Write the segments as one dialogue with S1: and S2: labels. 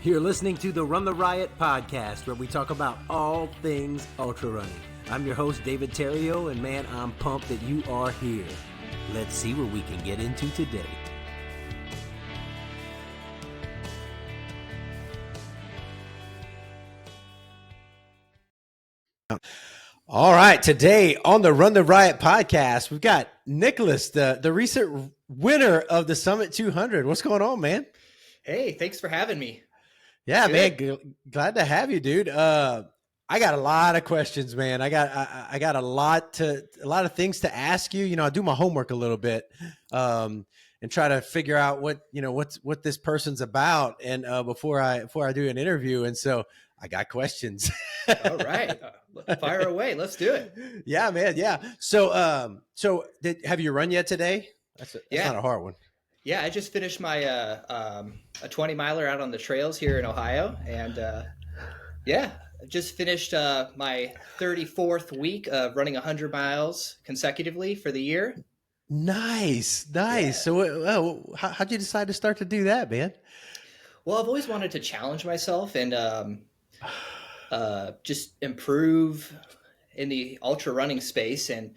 S1: You're listening to the Run the Riot Podcast, where we talk about all things ultra running. I'm your host, David Terrio, and man, I'm pumped that you are here. Let's see what we can get into today. All right, today on the Run the Riot Podcast, we've got Niklas, the recent winner of the Summit 200. What's going on, man?
S2: Hey, thanks for having me.
S1: Yeah, good. Man, glad to have you, dude. I got a lot of questions, man. I got a lot of things to ask you. You know, I do my homework a little bit, and try to figure out what this person's about, and before I do an interview. And so I got questions.
S2: All right, fire away. Let's do it.
S1: Yeah, man. Yeah. So have you run yet today? That's not a hard one.
S2: Yeah, I just finished my a 20 miler out on the trails here in Ohio, and I just finished my 34th week of running 100 miles consecutively for the year.
S1: Nice. Yeah. So how'd you decide to start to do that, man?
S2: Well, I've always wanted to challenge myself and just improve in the ultra running space, and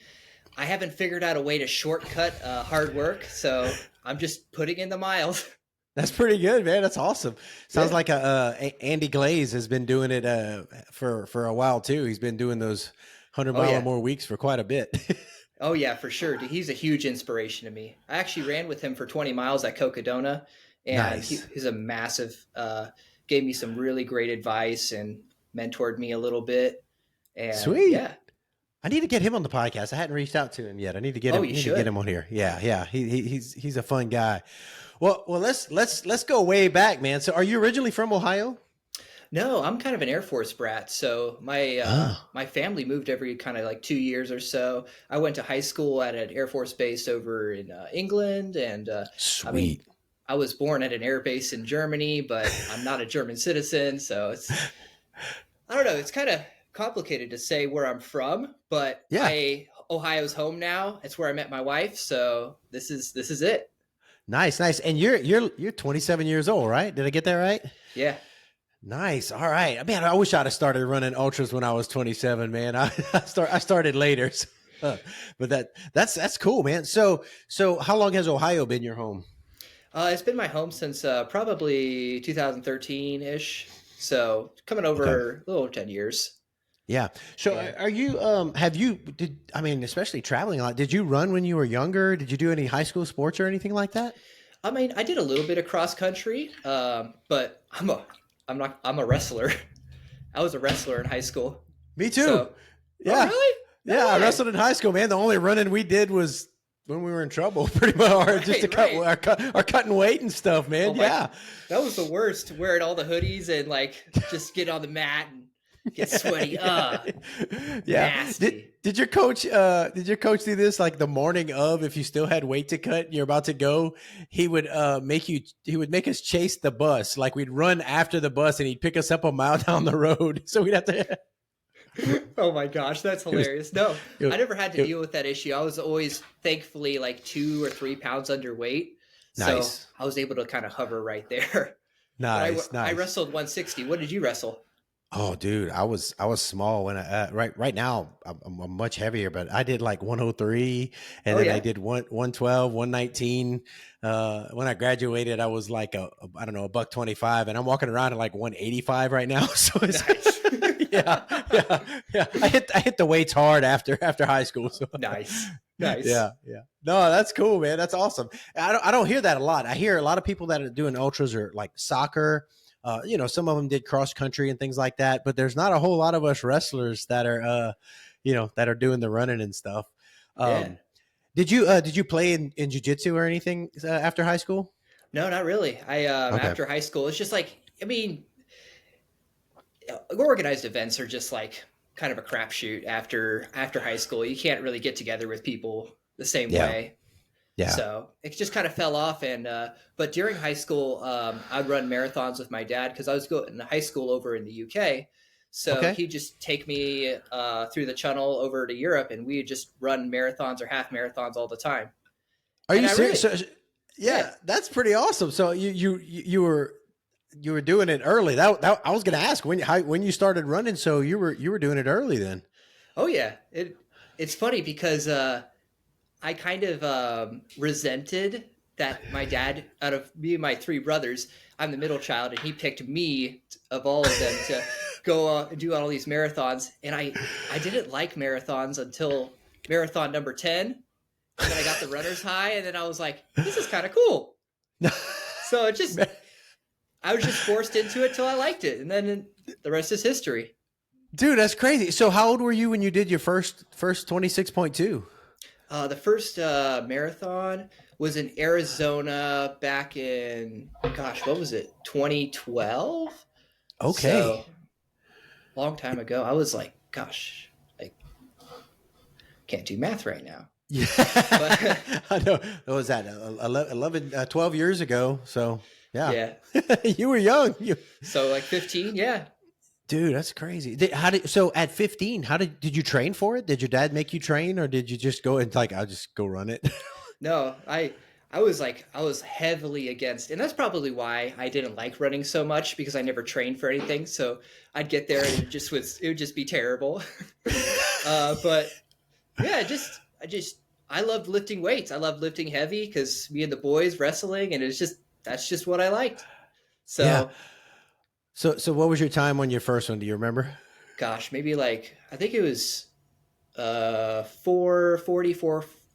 S2: I haven't figured out a way to shortcut hard work, so I'm just putting in the miles.
S1: That's pretty good, man. That's awesome. Sounds like Andy Glaze has been doing it for a while too. He's been doing those 100-mile or more weeks for quite a bit.
S2: Oh yeah, for sure. He's a huge inspiration to me. I actually ran with him for 20 miles at Cocodona, and nice. He's a massive. Gave me some really great advice and mentored me a little bit. And
S1: sweet.
S2: Yeah.
S1: I need to get him on the podcast. I hadn't reached out to him yet. I need to get him. To get him on here. Yeah. He's a fun guy. Well, let's go way back, man. So, are you originally from Ohio?
S2: No, I'm kind of an Air Force brat. So my family moved every kind of like 2 years or so. I went to high school at an Air Force base over in England, and
S1: sweet.
S2: I was born at an air base in Germany, but I'm not a German citizen, so I don't know. It's kind of complicated to say where I'm from, but Ohio's home now. It's where I met my wife, so this is it. Nice.
S1: And you're 27 years old, right? Did I get that right?
S2: Yeah.
S1: Nice. All right. Man, I wish I'd have started running ultras when I was 27, man. I started later. So, but that's cool, man. So how long has Ohio been your home?
S2: It's been my home since probably 2013-ish. So coming over a little over 10 years.
S1: Yeah. So are you, especially traveling a lot, did you run when you were younger? Did you do any high school sports or anything like that?
S2: I mean, I did a little bit of cross country, but I'm a wrestler. I was a wrestler in high school.
S1: Me too.
S2: So,
S1: yeah.
S2: Oh, really?
S1: Yeah. I wrestled in high school, man. The only running we did was when we were in trouble, pretty much, just to cut our cutting weight and stuff, man. That
S2: was the worst. Wearing all the hoodies and like just get on the mat and get sweaty. Nasty.
S1: Did your coach do this like the morning of, if you still had weight to cut and you're about to go, he would make us chase the bus. Like we'd run after the bus and he'd pick us up a mile down the road. So we'd have to.
S2: Oh my gosh, that's hilarious. I never had to deal with that issue. I was always thankfully like 2 or 3 pounds underweight.
S1: Nice.
S2: So I was able to kind of hover right there.
S1: Nice.
S2: I wrestled 160. What did you wrestle?
S1: Oh, dude, I was small when right now I'm much heavier, but I did like 103, and then I did 112, 119. When I graduated, I was like a buck 25, and I'm walking around at like 185 right now. So it's
S2: nice.
S1: yeah. I hit the weights hard after high school. So.
S2: Nice.
S1: Yeah. No, that's cool, man. That's awesome. I don't hear that a lot. I hear a lot of people that are doing ultras are like soccer. Some of them did cross country and things like that, but there's not a whole lot of us wrestlers that are, that are doing the running and stuff. Did you play in jiu-jitsu or anything after high school?
S2: No, not really. After high school, it's just like, organized events are just like kind of a crapshoot after high school. You can't really get together with people the same way. Yeah. So it just kind of fell off. And, but during high school, I'd run marathons with my dad because I was going to high school over in the UK. So he'd just take me through the channel over to Europe, and we'd just run marathons or half marathons all the time.
S1: Are you serious? That's pretty awesome. So you were you were doing it early. That I was going to ask when you started running. So you were doing it early then.
S2: Oh yeah. It's funny because, I kind of resented that my dad, out of me and my three brothers, I'm the middle child, and he picked me of all of them to go and do all these marathons. And I didn't like marathons until marathon number 10. And then I got the runner's high, and then I was like, this is kind of cool. So I was just forced into it till I liked it. And then the rest is history.
S1: Dude, that's crazy. So how old were you when you did your first 26.2?
S2: The first marathon was in Arizona back in, what was it? 2012?
S1: Okay.
S2: So, long time ago. I was like, I can't do math right now.
S1: Yeah.
S2: But,
S1: I know. What was that? 12 years ago. So, yeah. You were young.
S2: So like 15, yeah.
S1: Dude, that's crazy. So at 15, did you train for it? Did your dad make you train, or did you just go and I'll just go run it?
S2: No, I was heavily against, and that's probably why I didn't like running so much, because I never trained for anything. So I'd get there and it would just be terrible. But yeah, I loved lifting weights. I loved lifting heavy because me and the boys wrestling, and that's just what I liked. So.
S1: Yeah. So what was your time on your first one? Do you remember?
S2: Maybe I think it was 4:40,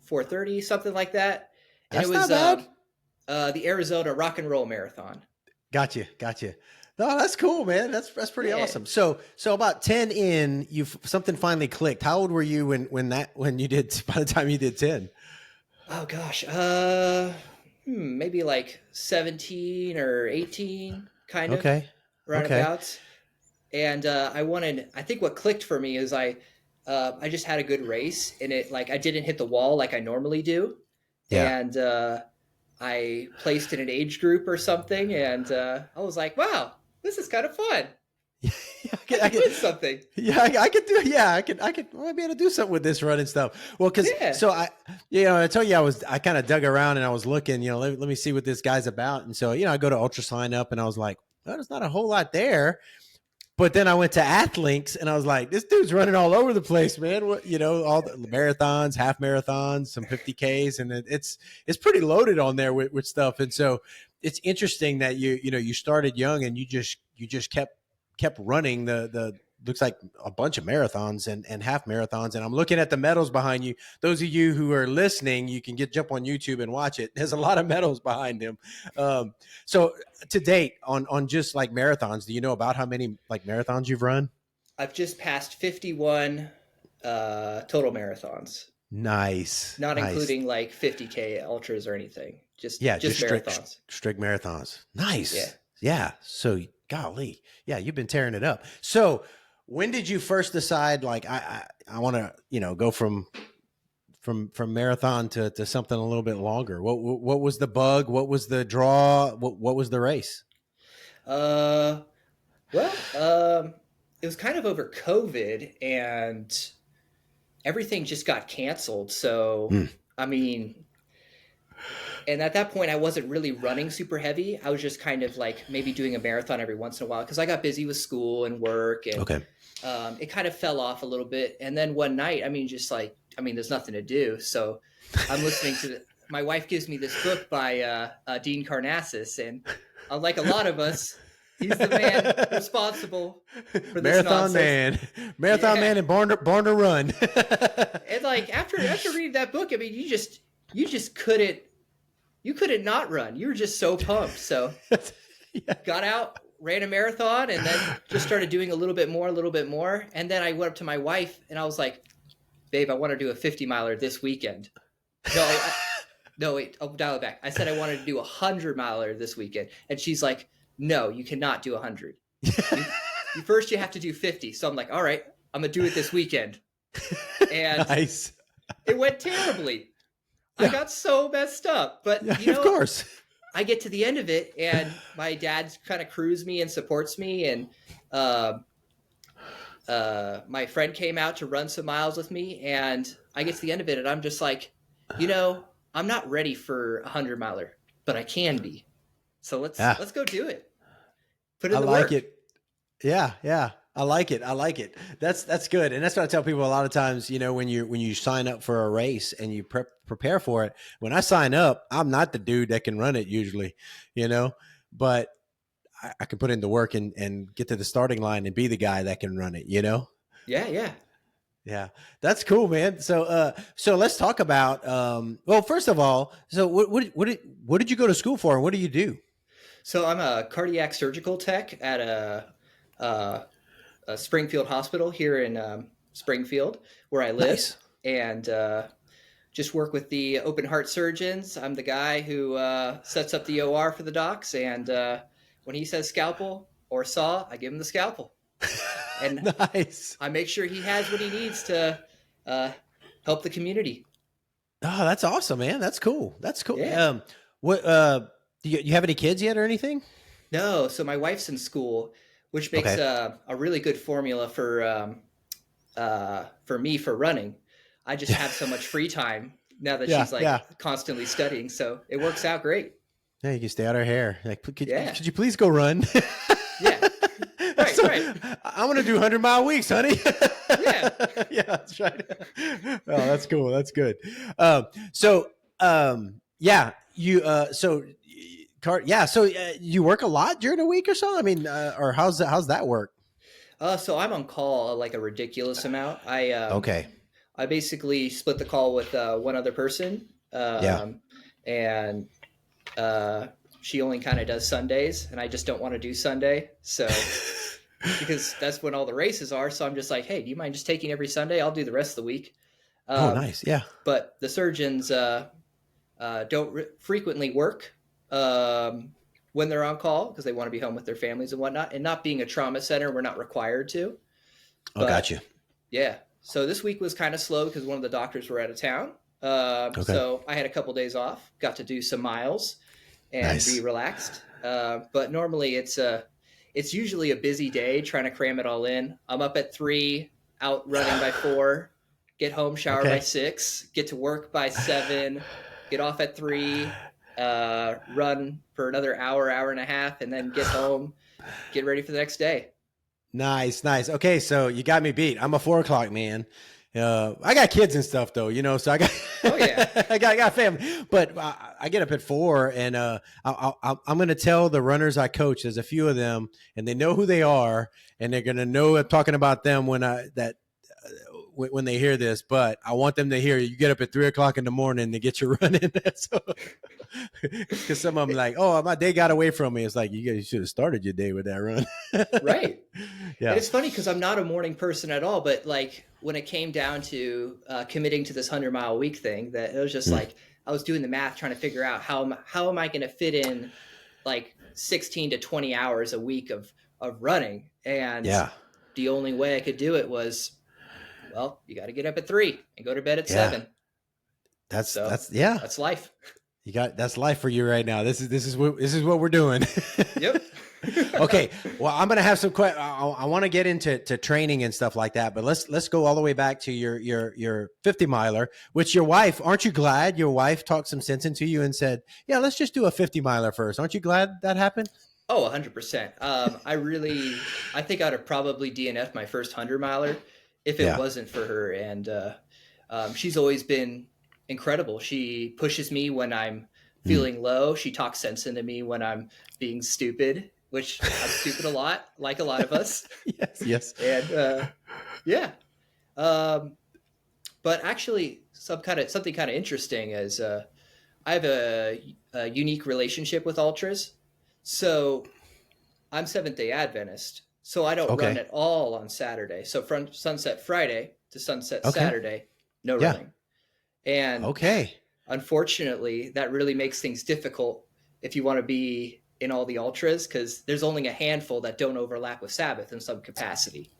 S2: 4:30, something like that. And
S1: That's
S2: it was
S1: not bad.
S2: The Arizona Rock and Roll Marathon.
S1: Gotcha. No, that's cool, man. That's pretty awesome. So about 10 in, something finally clicked. How old were you when you did, by the time you did 10?
S2: Oh gosh. Maybe 17 or 18 kind of.
S1: Okay.
S2: Roundabouts. And I think what clicked for me is I just had a good race, and it I didn't hit the wall like I normally do. Yeah. And I placed in an age group or something, and I was like, wow, this is kind of fun. I could win something.
S1: Yeah, I could do. Yeah, I might be able to do something with this running stuff. Well, so I tell you, I kind of dug around and I was looking, let me see what this guy's about. And so, I go to Ultra Sign Up, and I was like, well, there's not a whole lot there. But then I went to Athlinks, and I was like, this dude's running all over the place, man. What, all the marathons, half marathons, some 50Ks, and it's pretty loaded on there with stuff. And so it's interesting that you started young, and you just kept running the looks like a bunch of marathons and half marathons. And I'm looking at the medals behind you. Those of you who are listening, you can jump on YouTube and watch it. There's a lot of medals behind them. So to date on just marathons, do you know about how many marathons you've run?
S2: I've just passed 51 total marathons.
S1: Nice.
S2: Not including 50K ultras or anything. Just marathons.
S1: Strict marathons. Nice. Yeah. So golly. Yeah. You've been tearing it up. So when did you first decide I want to, go from marathon to something a little bit longer? What was the bug? What was the draw? What was the race?
S2: It was kind of over COVID, and everything just got canceled. So, I mean, and at that point I wasn't really running super heavy. I was just kind of maybe doing a marathon every once in a while, because I got busy with school and work, and it kind of fell off a little bit. And then one night, there's nothing to do. So I'm listening to my wife gives me this book by Dean Karnassus, and like a lot of us, he's the man responsible for this nonsense.
S1: Marathon man, and born to run.
S2: And after reading that book, you just couldn't not run. You were just so pumped. So got out, ran a marathon, and then just started doing a little bit more. And then I went up to my wife and I was like, babe, I want to do a 50 miler this weekend. No, wait, I'll dial it back. I said I wanted to do a 100 miler this weekend. And she's like, no, you cannot do 100. First you have to do 50. So I'm like, all right, I'm going to do it this weekend. And
S1: nice.
S2: It went terribly. I got so messed up, but
S1: of course.
S2: I get to the end of it, and my dad kind of crews me and supports me, and my friend came out to run some miles with me, and I get to the end of it, and I'm just like, I'm not ready for a 100 miler, but I can be. So let's go do it. Put in
S1: I
S2: the
S1: like
S2: work.
S1: it. Yeah. Yeah. I like it. I like it. That's good. And that's what I tell people a lot of times, when you sign up for a race and you prepare for it. When I sign up, I'm not the dude that can run it usually, but I can put in the work and get to the starting line and be the guy that can run it,
S2: Yeah. Yeah.
S1: Yeah, that's cool, man. So let's talk about, well, first of all, so what did you go to school for and what do you do?
S2: So I'm a cardiac surgical tech at a Springfield hospital here in Springfield, where I live,
S1: Nice.
S2: and just work with the open heart surgeons. I'm the guy who sets up the OR for the docs, and when he says scalpel or saw, I give him the scalpel, and
S1: Nice.
S2: I make sure he has what he needs to help the community.
S1: Oh, that's awesome, man. That's cool. That's cool.
S2: Yeah.
S1: What do you have any kids yet or anything?
S2: No, so my wife's in school, which makes
S1: Okay.
S2: a really good formula for me for running. I just have so much free time now that
S1: Yeah,
S2: she's like
S1: yeah.
S2: constantly studying, so it works out great.
S1: Yeah, you can stay out of her hair. Like,
S2: Yeah,
S1: could you please go run?
S2: yeah, right,
S1: So,
S2: right.
S1: I want to do 100-mile weeks, honey.
S2: Yeah.
S1: Yeah, that's right. Oh, that's cool. That's good. Yeah, you work a lot during the week or so? I mean, or how's that work?
S2: So I'm on call like a ridiculous amount.
S1: Okay.
S2: I basically split the call with one other person,
S1: Yeah.
S2: and she only kind of does Sundays, and I just don't want to do Sunday, so because that's when all the races are. So I'm just like, hey, do you mind just taking every Sunday? I'll do the rest of the week.
S1: Oh, nice. Yeah.
S2: But the surgeons don't frequently work when they're on call because they want to be home with their families and whatnot. And not being a trauma center, we're not required to.
S1: Oh, gotcha.
S2: Yeah. So this week was kind of slow because one of the doctors were out of town.
S1: Okay.
S2: So I had a couple days off, got to do some miles and be relaxed. But normally it's usually a busy day trying to cram it all in. I'm up at 3, out running by 4, get home, shower by 6, get to work by 7, get off at 3, run for another hour and a half, and then get home, get ready for the next day.
S1: Nice. Okay, so you got me beat. I'm a 4 o'clock man. I got kids and stuff though, so I got.
S2: Oh yeah,
S1: I got family, but I get up at 4, and I'm going to tell the runners I coach. There's a few of them, and they know who they are, and they're going to know I'm talking about them when when they hear this. But I want them to hear you get up at 3 o'clock in the morning to get your run in. Because some of them like, oh, my day got away from me. It's like you should have started your day with that run.
S2: right.
S1: Yeah.
S2: And it's funny because I'm not a morning person at all, but like when it came down to committing to this 100-mile week thing, that it was just like I was doing the math trying to figure out how am I going to fit in like 16 to 20 hours a week of running, and the only way I could do it was, well, you got to get up at 3 and go to bed at 7.
S1: That's
S2: life.
S1: That's life for you right now. This is what we're doing.
S2: Yep.
S1: Okay. Well, I'm going to have some questions. I want to get into training and stuff like that, but let's go all the way back to your 50 miler, which your wife, aren't you glad your wife talked some sense into you and said, yeah, let's just do a 50 miler first. Aren't you glad that happened?
S2: Oh, 100%. I think I'd have probably DNF'd my first 100-miler if it wasn't for her. And she's always been incredible. She pushes me when I'm feeling low. She talks sense into me when I'm being stupid, which I'm stupid a lot, like a lot of us.
S1: Yes.
S2: And but actually something kind of interesting is I have a unique relationship with ultras. So I'm Seventh-day Adventist, so I don't run at all on Saturday. So from sunset Friday to sunset Saturday, no running. And unfortunately, that really makes things difficult if you want to be in all the ultras, because there's only a handful that don't overlap with Sabbath in some capacity.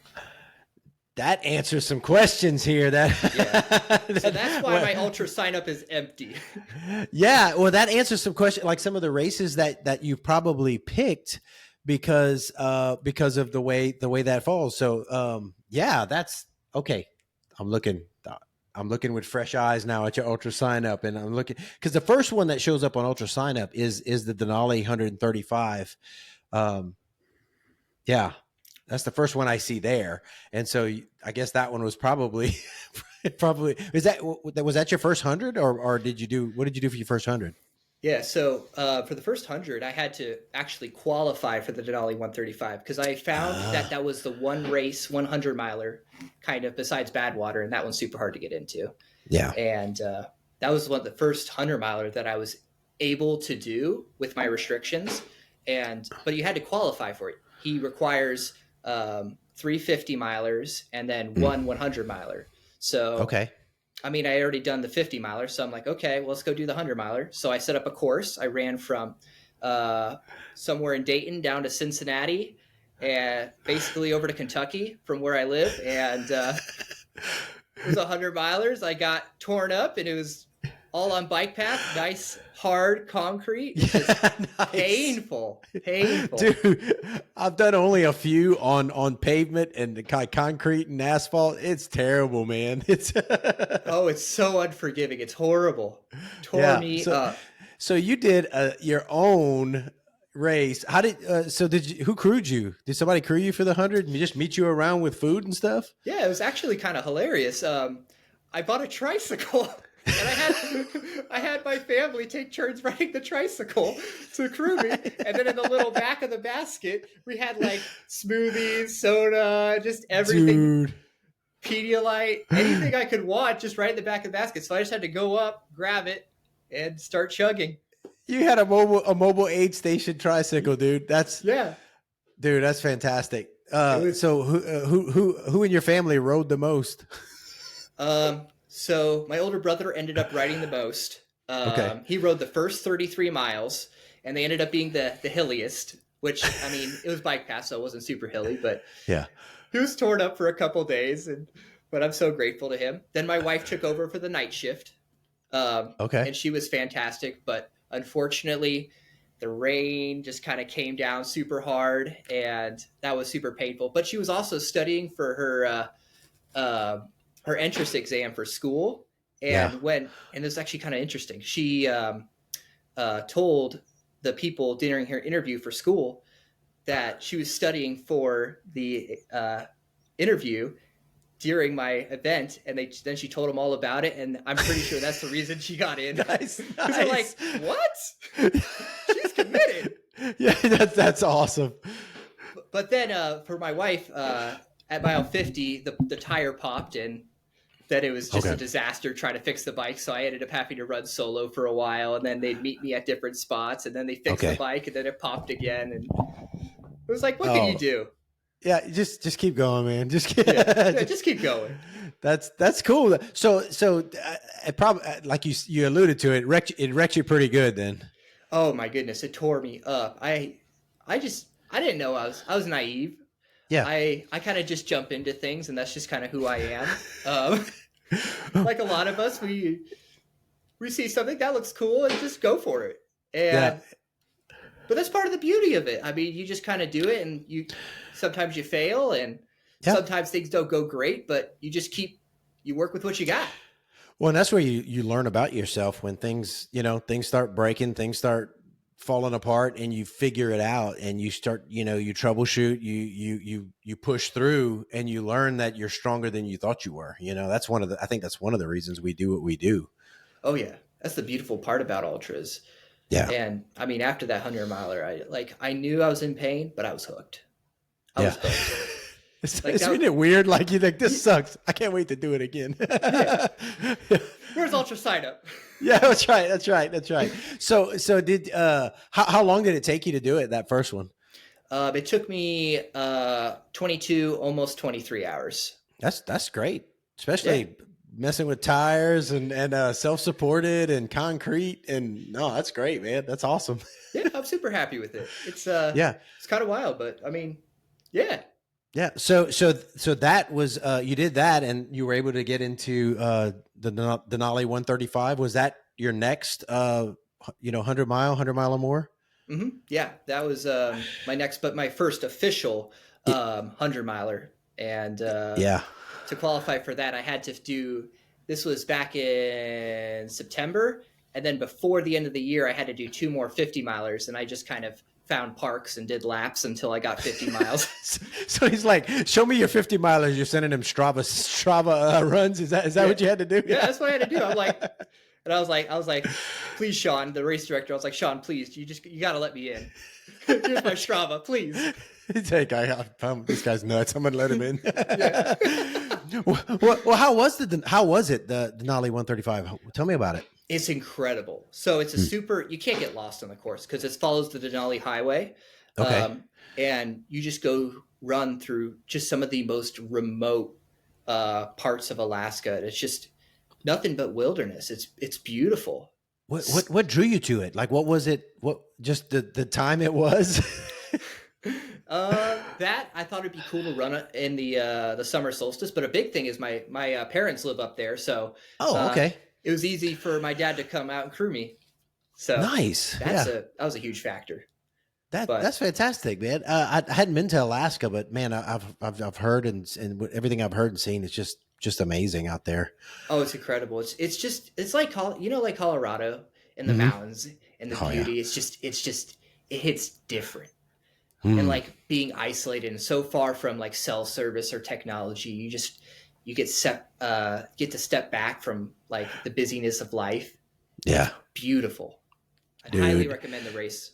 S1: That answers some questions here.
S2: So that's why my ultra sign up is empty.
S1: Yeah, well, that answers some questions, like some of the races that you've probably picked because of the way that falls. So that's okay. I'm looking with fresh eyes now at your ultra sign up, and I'm looking because the first one that shows up on ultra sign up is the Denali 135. Yeah. That's the first one I see there. And so I guess that one was probably was that your first 100 or what did you do for your first 100?
S2: Yeah, so for the first 100, I had to actually qualify for the Denali 135 because I found that was the one race 100 miler kind of besides Badwater, and that one's super hard to get into.
S1: Yeah.
S2: And that was the first 100 miler that I was able to do with my restrictions. But you had to qualify for it. He requires 350 milers and then one 100 miler. So,
S1: okay.
S2: I mean, I already done the 50 miler. So I'm like, okay, well, let's go do the 100 miler. So I set up a course. I ran from somewhere in Dayton down to Cincinnati and basically over to Kentucky from where I live. And it was 100 milers. I got torn up and it was all on bike path, nice, hard concrete. Nice. Painful.
S1: Dude, I've done only a few on pavement and concrete and asphalt. It's terrible, man. It's
S2: so unforgiving. It's horrible. Tore me up.
S1: So you did your own race. How did who crewed you? Did somebody crew you for the 100 and just meet you around with food and stuff?
S2: Yeah, it was actually kind of hilarious. I bought a tricycle. And I had my family take turns riding the tricycle to crew me. And then in the little back of the basket, we had like smoothies, soda, just everything.
S1: Dude.
S2: Pedialyte, anything I could want, just right in the back of the basket. So I just had to go up, grab it, and start chugging.
S1: You had a mobile aid station tricycle, dude. Dude, that's fantastic. So who in your family rode the most?
S2: So my older brother ended up riding the most.
S1: Okay.
S2: He rode the first 33 miles, and they ended up being the hilliest, which, I mean, it was bike path, so it wasn't super hilly, but
S1: yeah,
S2: he was torn up for a couple days, but I'm so grateful to him. Then my wife took over for the night shift.
S1: Okay.
S2: And she was fantastic, but unfortunately, the rain just kind of came down super hard, and that was super painful. But she was also studying for her entrance exam for school. And and this is actually kind of interesting. She told the people during her interview for school that she was studying for the interview during my event, and then she told them all about it, and I'm pretty sure that's the reason she got in. Nice. They're like, what? She's committed.
S1: Yeah, that's awesome.
S2: But then for my wife, at mile 50, the tire popped, and then it was just a disaster trying to fix the bike. So I ended up having to run solo for a while, and then they'd meet me at different spots, and then they fixed the bike, and then it popped again, and it was like, what can you do?
S1: Yeah, just keep going, man. Just
S2: keep going.
S1: That's cool. So it probably, like you alluded to, it wrecked you pretty good then.
S2: Oh my goodness, it tore me up. I didn't know I was naive.
S1: Yeah.
S2: I kind of just jump into things, and that's just kind of who I am. Like a lot of us, we see something that looks cool and just go for it. But that's part of the beauty of it. I mean, you just kind of do it, and sometimes you fail, and sometimes things don't go great, but you just you work with what you got.
S1: Well, and that's where you learn about yourself when things start breaking, things start falling apart, and you figure it out, and you start, you troubleshoot, you push through, and you learn that you're stronger than you thought you were. I think that's one of the reasons we do what we do.
S2: Oh yeah. That's the beautiful part about ultras.
S1: Yeah.
S2: And I mean, after that 100 miler, I knew I was in pain, but I was hooked. I was hooked.
S1: Isn't it weird? Like, you think, this sucks. I can't wait to do it again.
S2: Yeah. Where's Ultra Sign Up?
S1: Yeah, that's right. So did how long did it take you to do it, that first one?
S2: It took me 22, almost 23 hours.
S1: That's great, especially messing with tires and self-supported and concrete, and no, that's great, man. That's awesome.
S2: Yeah, I'm super happy with it. It's it's kind of wild, but I mean, yeah.
S1: Yeah. So that was you did that, and you were able to get into the Denali 135. Was that your next 100 mile or more?
S2: Mm-hmm. Yeah, that was my next, but my first official 100 miler, and to qualify for that, I had to do. This was back in September, and then before the end of the year, I had to do 2 more 50 milers, and I just kind of found parks and did laps until I got 50 miles.
S1: So he's like, show me your 50 milers. You're sending him Strava runs. Is that what you had to do?
S2: Yeah, that's what I had to do. I'm like, and I was like, please, Sean, the race director. I was like, Sean, please, you got to let me in. Here's my Strava, please.
S1: Hey, this guy's nuts. I'm gonna let him in. Yeah. Well, how was it? The Denali 135? Tell me about it.
S2: It's incredible. So it's you can't get lost on the course because it follows the Denali Highway.
S1: Okay.
S2: And you just go run through just some of the most remote parts of Alaska. And it's just nothing but wilderness. It's beautiful.
S1: What drew you to it? Like, what was it? What, just the time it was?
S2: That I thought it'd be cool to run it in the summer solstice, but a big thing is my parents live up there, so
S1: okay.
S2: It was easy for my dad to come out and crew me. So
S1: nice.
S2: That was a huge factor.
S1: That's fantastic, man. I hadn't been to Alaska, but man, I've heard and everything I've heard and seen is just amazing out there.
S2: Oh, it's incredible. It's like like Colorado in the mountains and the beauty. Yeah. It hits different. And like being isolated and so far from like cell service or technology, you get to step back from like the busyness of life.
S1: Yeah.
S2: It's beautiful. I'd highly recommend the race.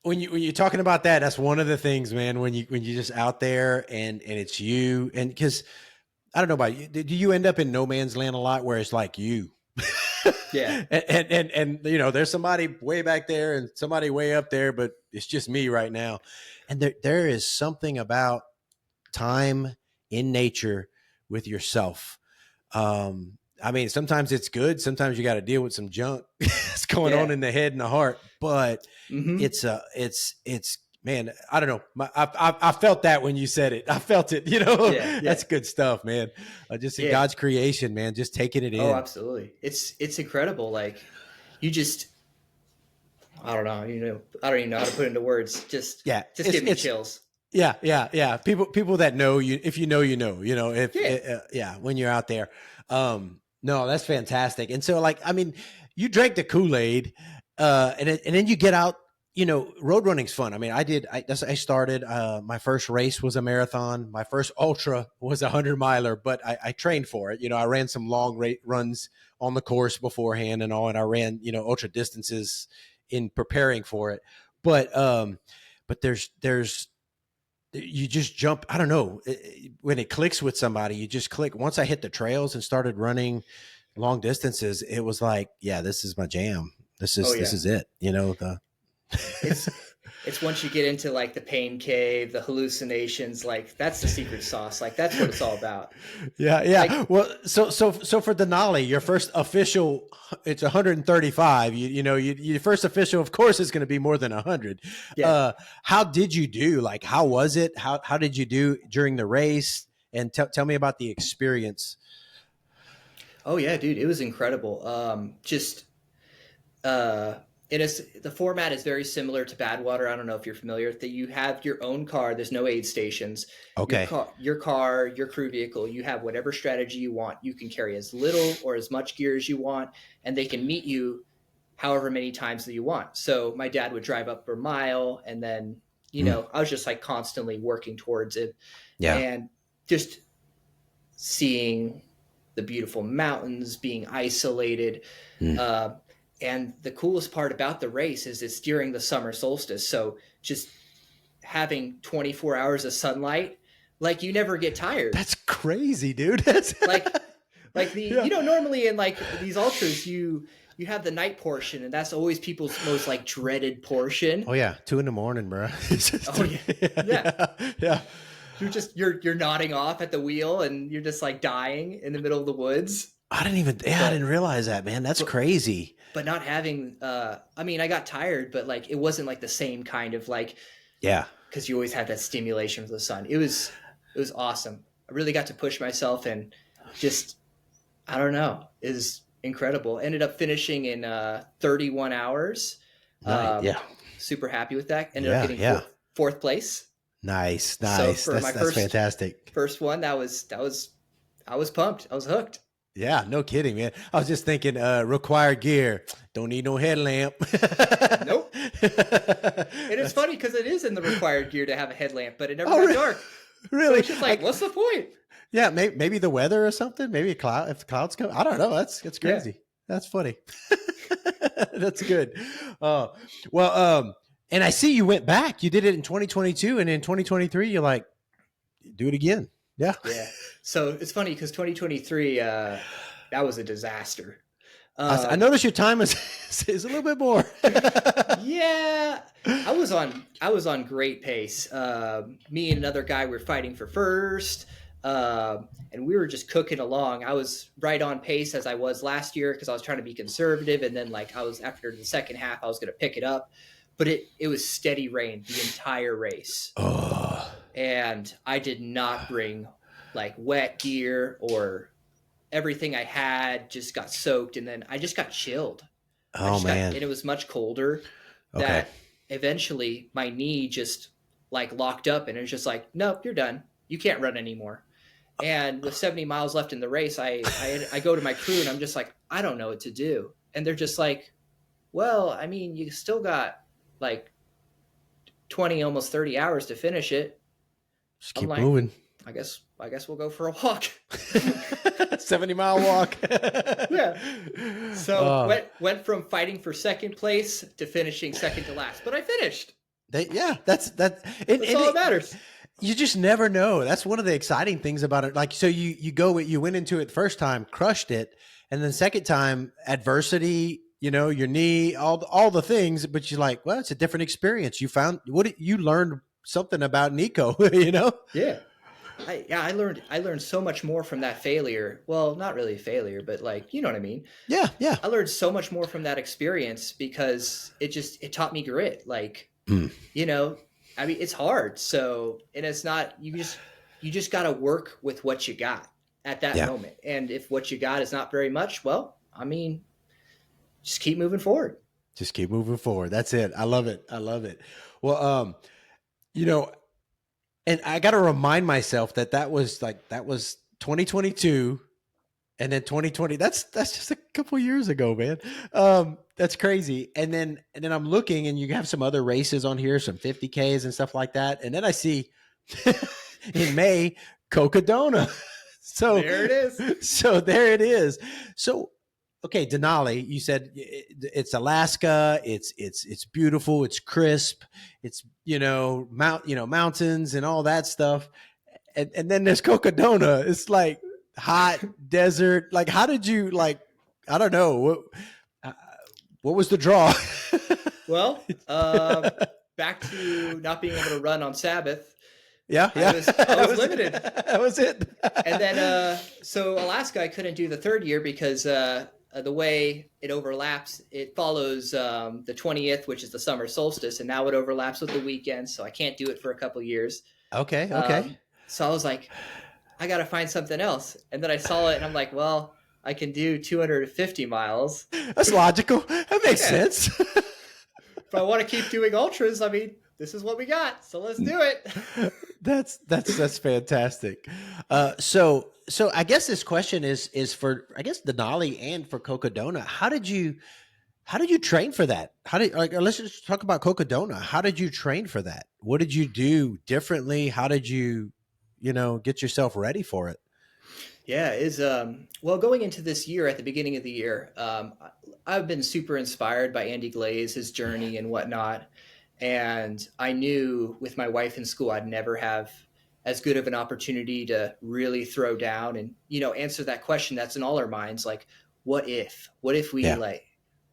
S1: When you're talking about that, that's one of the things, man, when you're just out there and it's you, and because I don't know about you, do you end up in no man's land a lot where it's like you?
S2: Yeah.
S1: and there's somebody way back there and somebody way up there, but it's just me right now. And there is something about time in nature with yourself. I mean, sometimes it's good. Sometimes you got to deal with some junk that's going on in the head and the heart, but it's man, I don't know. I felt that when you said it. I felt it, That's good stuff, man. Just in God's creation, man, just taking it in.
S2: Oh, absolutely. It's incredible. Like I don't know, I don't even know how to put it into words. Just give me chills.
S1: Yeah. People that know you, if you know, when you're out there. No, that's fantastic. And so like, I mean, you drank the Kool-Aid, and then you get out. Road running's fun. I mean, I started, my first race was a marathon. My first ultra was 100-miler, but I trained for it. I ran some long runs on the course beforehand and all, and I ran, ultra distances in preparing for it. But there's, you just jump. I don't know, when it clicks with somebody, you just click. Once I hit the trails and started running long distances, it was like, yeah, this is my jam. This is it.
S2: It's once you get into like the pain cave, the hallucinations, like that's the secret sauce. Like that's what it's all about.
S1: Yeah. Like, well, so for Denali, your first official, it's 135. Your first official, of course, is going to be more than 100. Yeah. How did you do? Like, how was it? How did you do during the race? And tell me about the experience.
S2: Oh yeah, dude, it was incredible. The format is very similar to Badwater. I don't know if you're familiar with it. You have your own car. There's no aid stations.
S1: Okay.
S2: Your car, your crew vehicle, you have whatever strategy you want. You can carry as little or as much gear as you want, and they can meet you however many times that you want. So my dad would drive up for a mile, and then, I was just like constantly working towards it.
S1: Yeah.
S2: And just seeing the beautiful mountains, being isolated, and the coolest part about the race is it's during the summer solstice. So just having 24 hours of sunlight, like you never get tired.
S1: That's crazy, dude. That's
S2: normally in like these ultras, you have the night portion, and that's always people's most like dreaded portion.
S1: Oh yeah. 2 a.m, bro.
S2: Yeah. You're nodding off at the wheel and you're just like dying in the middle of the woods.
S1: I didn't realize that, man. That's crazy.
S2: But not having, I got tired, but like, it wasn't like the same kind of like, cause you always have that stimulation from the sun. It was awesome. I really got to push myself and just, I don't know, it was incredible. Ended up finishing in 31 hours. Super happy with that. Ended up getting fourth place.
S1: Nice.
S2: So for
S1: that's fantastic.
S2: First one, I was pumped. I was hooked.
S1: Yeah, no kidding, man. I was just thinking, required gear. Don't need no headlamp.
S2: Nope. And it's funny because it is in the required gear to have a headlamp, but it never got dark.
S1: Really?
S2: So it's just like, what's the point?
S1: Yeah, maybe the weather or something. Maybe if the clouds come. I don't know. That's crazy. Yeah. That's funny. That's good. And I see you went back. You did it in 2022, and in 2023, you're like, do it again. Yeah.
S2: Yeah. So it's funny because 2023, that was a disaster.
S1: I noticed your time is a little bit more.
S2: Yeah. I was on great pace. Me and another guy were fighting for first. And we were just cooking along. I was right on pace as I was last year because I was trying to be conservative. And then like after the second half, I was going to pick it up. But it was steady rain the entire race.
S1: Oh.
S2: And I did not bring like wet gear, or everything I had just got soaked, and then I just got chilled.
S1: Man.
S2: And it was much colder that eventually my knee just like locked up, and it was just like, nope, you're done. You can't run anymore. And with 70 miles left in the race, I go to my crew and I'm just like, I don't know what to do. And they're just like, well, I mean, you still got like 20, almost 30 hours to finish it.
S1: Just keep moving.
S2: I guess we'll go for a walk.
S1: 70-mile walk.
S2: Yeah. So went from fighting for second place to finishing second to last, but I finished.
S1: That's all
S2: that matters.
S1: You just never know. That's one of the exciting things about it. Like, so you went into it the first time, crushed it, and then second time, adversity, your knee, all the things, but you're like, well, it's a different experience. You learned something about Niko,
S2: Yeah. I learned so much more from that failure. Well, not really a failure, but like, you know what I mean?
S1: Yeah. Yeah.
S2: I learned so much more from that experience because it taught me grit. Like, I mean, it's hard. So, and it's not, you just got to work with what you got at that moment. And if what you got is not very much, well, I mean, just keep moving forward.
S1: Just keep moving forward. That's it. I love it. Well, and I got to remind myself that was 2022, and then 2020. That's just a couple years ago, man. That's crazy. And then I'm looking, and you have some other races on here, some 50Ks and stuff like that. And then I see in May, Cocodona. So
S2: there it is.
S1: So, okay, Denali, you said it's Alaska. It's beautiful. It's crisp. It's mountains and all that stuff. And then there's Cocodona. It's like hot desert. Like, how did you I don't know what was the draw?
S2: Well, back to not being able to run on Sabbath.
S1: Yeah.
S2: I was limited.
S1: That was it.
S2: And then, so Alaska, I couldn't do the third year because the way it overlaps, it follows the 20th, which is the summer solstice, and now it overlaps with the weekend, so I can't do it for a couple years.
S1: Okay.
S2: So I was like, I got to find something else. And then I saw it, and I'm like, well, I can do 250 miles.
S1: That's logical. That makes sense.
S2: If I want to keep doing ultras, I mean, this is what we got, so let's do it.
S1: That's fantastic. So I guess this question is for, I guess, Denali and for Cocodona. How did you train for that? Let's just talk about Cocodona. How did you train for that? What did you do differently? How did you get yourself ready for it?
S2: Yeah, well, going into this year, at the beginning of the year, I've been super inspired by Andy Glaze, his journey and whatnot. And I knew with my wife in school, I'd never have as good of an opportunity to really throw down and, answer that question that's in all our minds. Like, what if we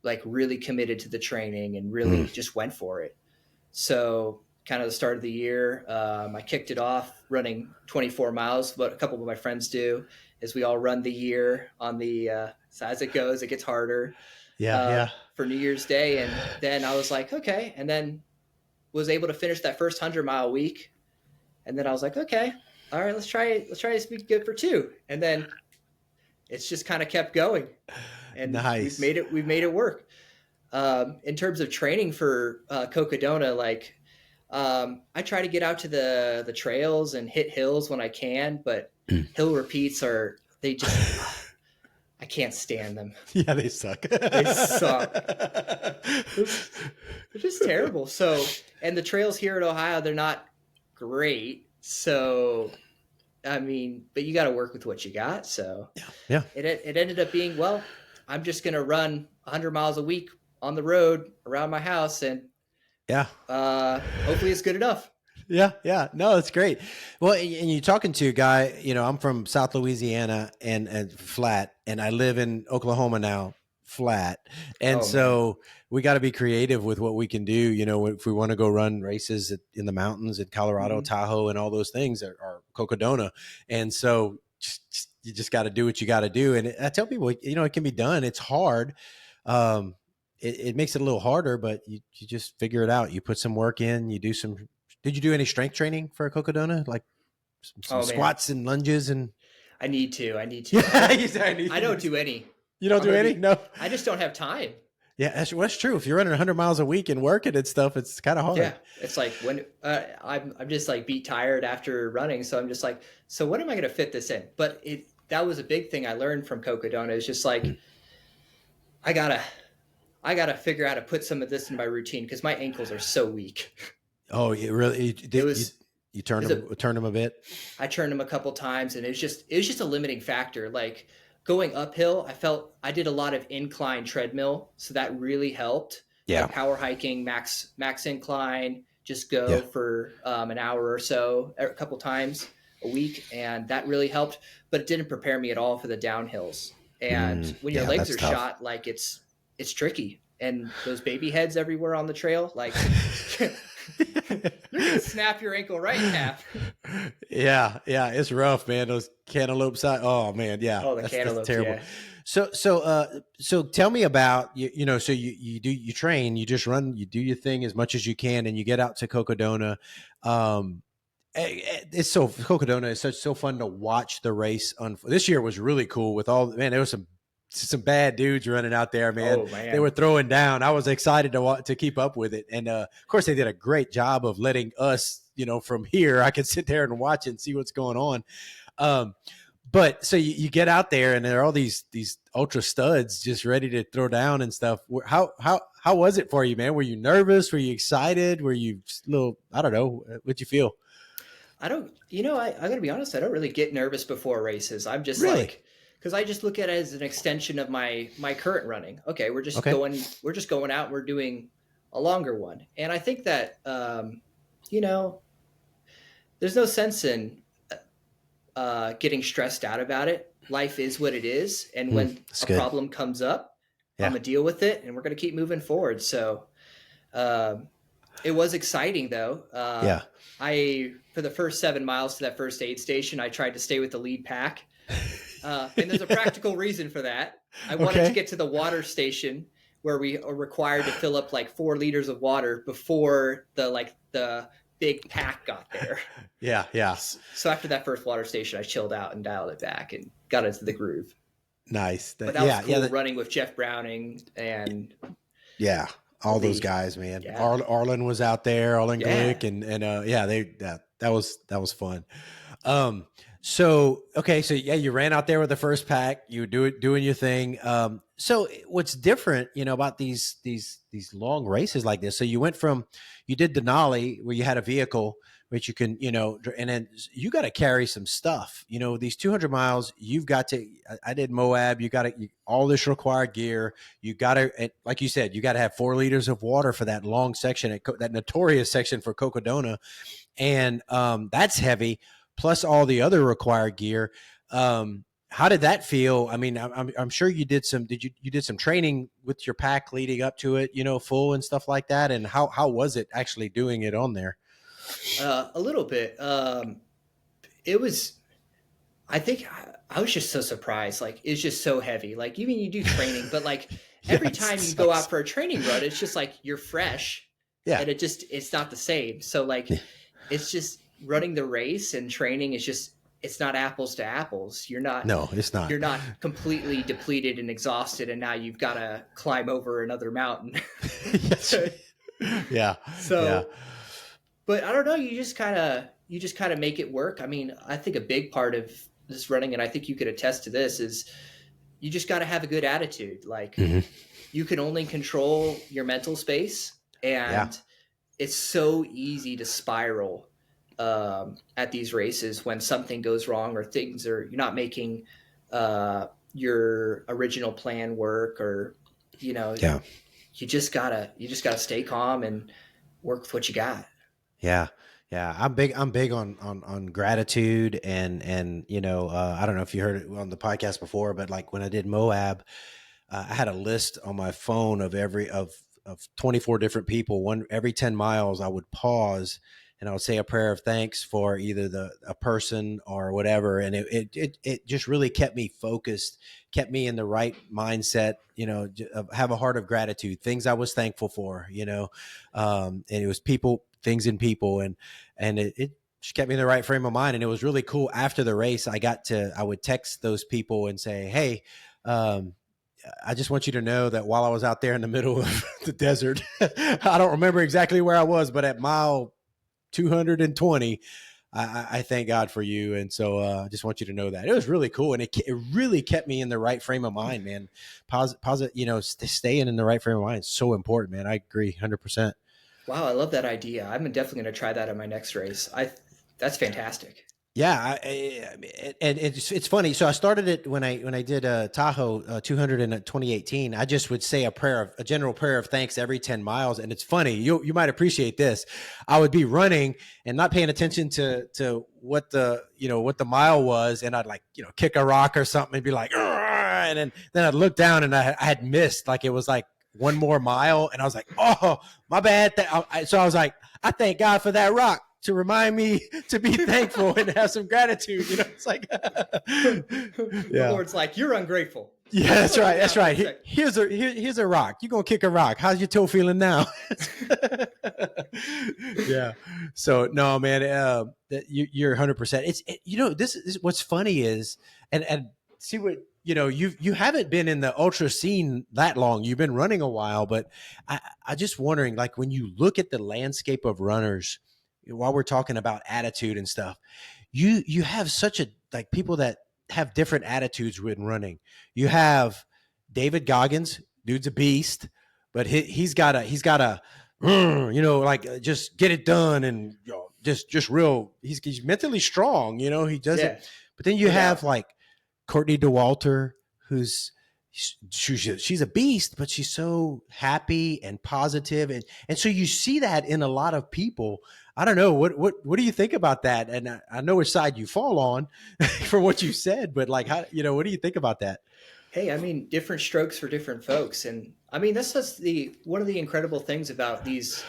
S2: like really committed to the training and really just went for it? So kind of the start of the year, I kicked it off running 24 miles. What a couple of my friends do is we all run the year on the, so as it goes, it gets harder. For New Year's Day. And then I was like, okay. And then was able to finish that first 100-mile week. And then I was like, okay, all right, let's try to be good for 2. And then it's just kind of kept going. And
S1: nice.
S2: We've made it work. In terms of training for Cocodona, like I try to get out to the trails and hit hills when I can, but hill repeats I can't stand them.
S1: Yeah, they suck.
S2: They suck. They're just terrible. So, and the trails here in Ohio, they're not great. So, I mean, but you got to work with what you got. So,
S1: yeah,
S2: it ended up being, well, I'm just going to run 100 miles a week on the road around my house, and hopefully it's good enough.
S1: Yeah. No, it's great. Well, and you're talking to a guy, I'm from South Louisiana and flat, and I live in Oklahoma now, flat. And we got to be creative with what we can do. If we want to go run races in the mountains in Colorado, Tahoe, and all those things are Cocodona. And so you just got to do what you got to do. And I tell people, it can be done. It's hard. It makes it a little harder, but you just figure it out. You put some work in, you do some. Did you do any strength training for a Cocodona? Like some squats and lunges? And
S2: I need to. I don't do any.
S1: You don't do any? No.
S2: I just don't have time.
S1: Yeah, that's true. If you're running 100 miles a week and working and stuff, it's kind of hard.
S2: Yeah, it's like when I'm just like beat tired after running, so I'm just like, so when am I going to fit this in? But that was a big thing I learned from Cocodona. It's just like I gotta figure out how to put some of this in my routine because my ankles are so weak. Oh, you really? You turned them a bit? I turned them a couple times, and it was just a limiting factor. Like going uphill, I felt I did a lot of incline treadmill, so that really helped. Yeah. Like power hiking, max incline, just go for an hour or so, a couple times a week, and that really helped. But it didn't prepare me at all for the downhills. And when your legs are tough. Shot, like it's tricky, and those baby heads everywhere on the trail, like you're gonna snap your ankle right in half. Yeah, it's rough, man. Those cantaloupes. Oh man, yeah. Oh, the cantaloupes, that's terrible. Yeah. So tell me about So you train, you just run, you do your thing as much as you can, and you get out to Cocodona. Cocodona is so fun to watch the race. This year was really cool with there was some bad dudes running out there, man. Oh, man. They were throwing down. I was excited to keep up with it. And of course they did a great job of letting us, from here, I could sit there and watch it and see what's going on. But so you get out there and there are all these ultra studs just ready to throw down and stuff. How was it for you, man? Were you nervous? Were you excited? Were you a little, I don't know, what'd you feel? I don't, I gotta be honest. I don't really get nervous before races. I'm just because I just look at it as an extension of my current running. Okay, we're just going out. We're doing a longer one, and I think that there's no sense in getting stressed out about it. Life is what it is, and when a problem comes up, I'm gonna deal with it, and we're gonna keep moving forward. So, it was exciting though. For the first 7 miles to that first aid station, I tried to stay with the lead pack. And there's a practical reason for that. I wanted to get to the water station where we are required to fill up like 4 liters of water before the big pack got there. Yeah. So after that first water station, I chilled out and dialed it back and got into the groove. Nice. But that was cool running with Jeff Browning and all those guys, man. Yeah. Arlen was out there, Arlen Glick, and that was fun. So you ran out there with the first pack, you were doing your thing. So what's different, about these long races like this? So you did Denali where you had a vehicle, which you can, and then you got to carry some stuff, these 200 miles, I did Moab, you got all this required gear. You got to, like you said, you got to have 4 liters of water for that long section, that notorious section for Cocodona. And that's heavy. Plus all the other required gear. How did that feel? I mean, I'm sure you did some training with your pack leading up to it, full and stuff like that. And how was it actually doing it on there? A little bit. I think I was just so surprised. Like, it's just so heavy. Like, even you do training, but like every time you go out for a training run, it's just like you're fresh. Yeah. And it's not the same. So like, it's just running the race and training is just, it's not apples to apples. No, it's not. You're not completely depleted and exhausted, and now you've got to climb over another mountain. Yeah. So, but I don't know. You just kind of make it work. I mean, I think a big part of this running, and I think you could attest to this, is you just got to have a good attitude. Like
S1: Mm-hmm.
S2: you can only control your mental space, and it's so easy to spiral at these races when something goes wrong or you're not making your original plan work, or you just gotta stay calm and work with what you got.
S1: Yeah. I'm big on gratitude and I don't know if you heard it on the podcast before, but like when I did Moab, I had a list on my phone of 24 different people. Every 10 miles I would pause and I would say a prayer of thanks for either a person or whatever. And it just really kept me focused, kept me in the right mindset, have a heart of gratitude, things I was thankful for, and it was people, things and people. And it just kept me in the right frame of mind. And it was really cool. After the race, I would text those people and say, hey, I just want you to know that while I was out there in the middle of the desert, I don't remember exactly where I was, but at mile 220, I thank God for you. And so I just want you to know that. It was really cool. And it really kept me in the right frame of mind, man. Positive, staying in the right frame of mind is so important, man. I agree 100%.
S2: Wow. I love that idea. I'm definitely going to try that in my next race. That's fantastic.
S1: Yeah, and it's funny. So I started it when I did Tahoe 200 in 2018. I just would say a general prayer of thanks every 10 miles. And it's funny. You might appreciate this. I would be running and not paying attention to what the mile was, and I'd kick a rock or something and be like, and then I'd look down and I had missed, like it was like one more mile, and I was like, oh, my bad. So I was like, I thank God for that rock to remind me to be thankful and have some gratitude. It's like,
S2: The Lord's like, you're ungrateful.
S1: Yeah, that's right. That's right. Here's a rock. You're going to kick a rock. How's your toe feeling now? Yeah. So no, man, you're 100%. This is what's funny is, and see what, you haven't been in the ultra scene that long. You've been running a while, but I just wondering, like, when you look at the landscape of runners, while we're talking about attitude and stuff, you have such people that have different attitudes when running. You have David Goggins, dude's a beast, but he's got a just get it done, and just real. He's mentally strong, he does it. But then you have like Courtney DeWalter, she's a beast, but she's so happy and positive, and so you see that in a lot of people. I don't know, what do you think about that? And I know which side you fall on from what you said, but like, how, what do you think about that?
S2: Hey, I mean, different strokes for different folks, and I mean that's just one of the incredible things about these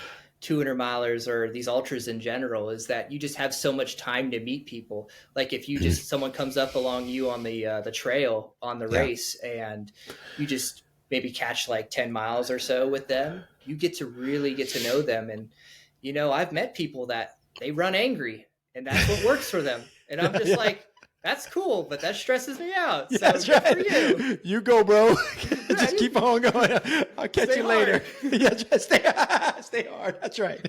S2: 200 milers or these ultras in general is that you just have so much time to meet people. Like if you someone comes up along you on the trail on the race, and you just maybe catch like 10 miles or so with them, you get to really get to know them. And I've met people that they run angry, and that's what works for them. And I'm just like, that's cool, but that stresses me out. So
S1: that's
S2: good
S1: right.
S2: for you.
S1: You go, bro. Just keep on going. I'll catch you later. Yeah, just stay hard. That's right.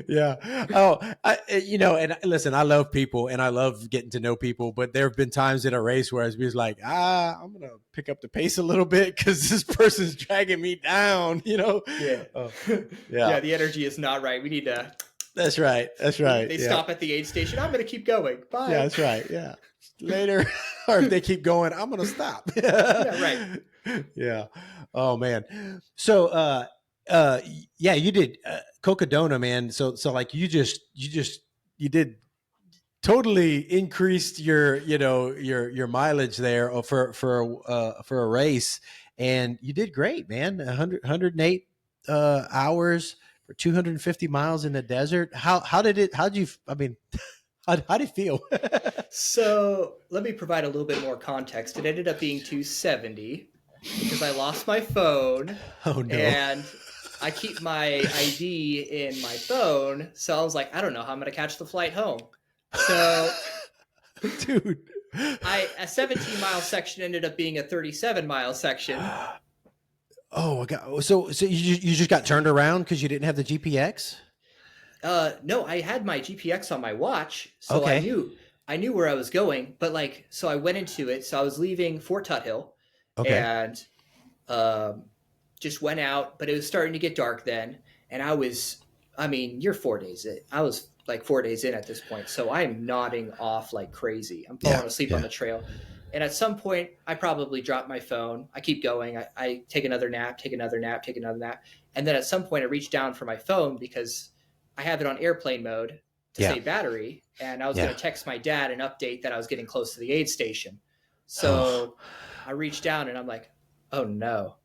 S1: Yeah. Oh, and listen, I love people and I love getting to know people, but there have been times in a race where I was like, I'm going to pick up the pace a little bit because this person's dragging me down, Yeah.
S2: Yeah. The energy is not right. We need to.
S1: That's right. They
S2: stop at the aid station. I'm going to keep going. Bye.
S1: Yeah, that's right. Yeah. Later. Or if they keep going, I'm going to stop.
S2: Yeah, right.
S1: Yeah. Oh man. So, you did Cocodona, man. So like you did totally increased your mileage there for a race, and you did great, man. 108 hours for 250 miles in the desert. How did it feel?
S2: So let me provide a little bit more context. It ended up being 270 because I lost my phone.
S1: Oh no.
S2: And I keep my ID in my phone. So I was like, I don't know how I'm going to catch the flight home. So
S1: dude,
S2: a 17-mile section ended up being a 37-mile section.
S1: Oh my God. So you just got turned around because you didn't have the GPX?
S2: No, I had my GPX on my watch. So
S1: okay.
S2: I knew I knew where I was going, but like, so I went into it. So I was leaving Fort Tuthill and just went out, but it was starting to get dark then. And you're 4 days in. I was like 4 days in at this point. So I'm nodding off like crazy. I'm falling asleep on the trail. And at some point, I probably dropped my phone. I keep going. I take another nap, take another nap, take another nap. And then at some point, I reach down for my phone because I have it on airplane mode to save battery. And I was going to text my dad an update that I was getting close to the aid station. So I reached down and I'm like, oh no.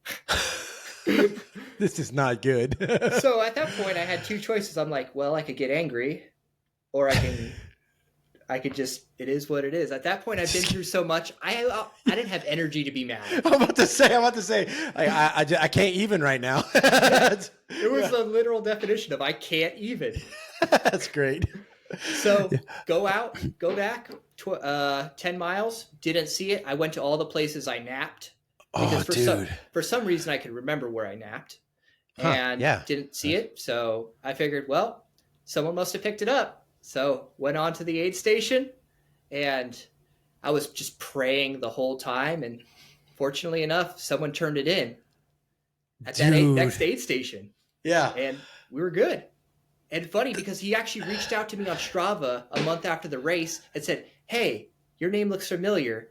S1: This is not good.
S2: So at that point, I had two choices. I'm like, well, I could get angry or I could just, it is what it is. At that point, I've been through so much. I didn't have energy to be mad.
S1: I'm about to say, I can't even right now.
S2: It was the literal definition of I can't even.
S1: That's great.
S2: So go out, go back 10 miles. Didn't see it. I went to all the places I napped. Because for some reason I could remember where I napped and didn't see it. So I figured, well, someone must have picked it up. So went on to the aid station and I was just praying the whole time. And fortunately enough, someone turned it in at that next aid station.
S1: Yeah.
S2: And we were good. And funny because he actually reached out to me on Strava a month after the race and said, hey, your name looks familiar.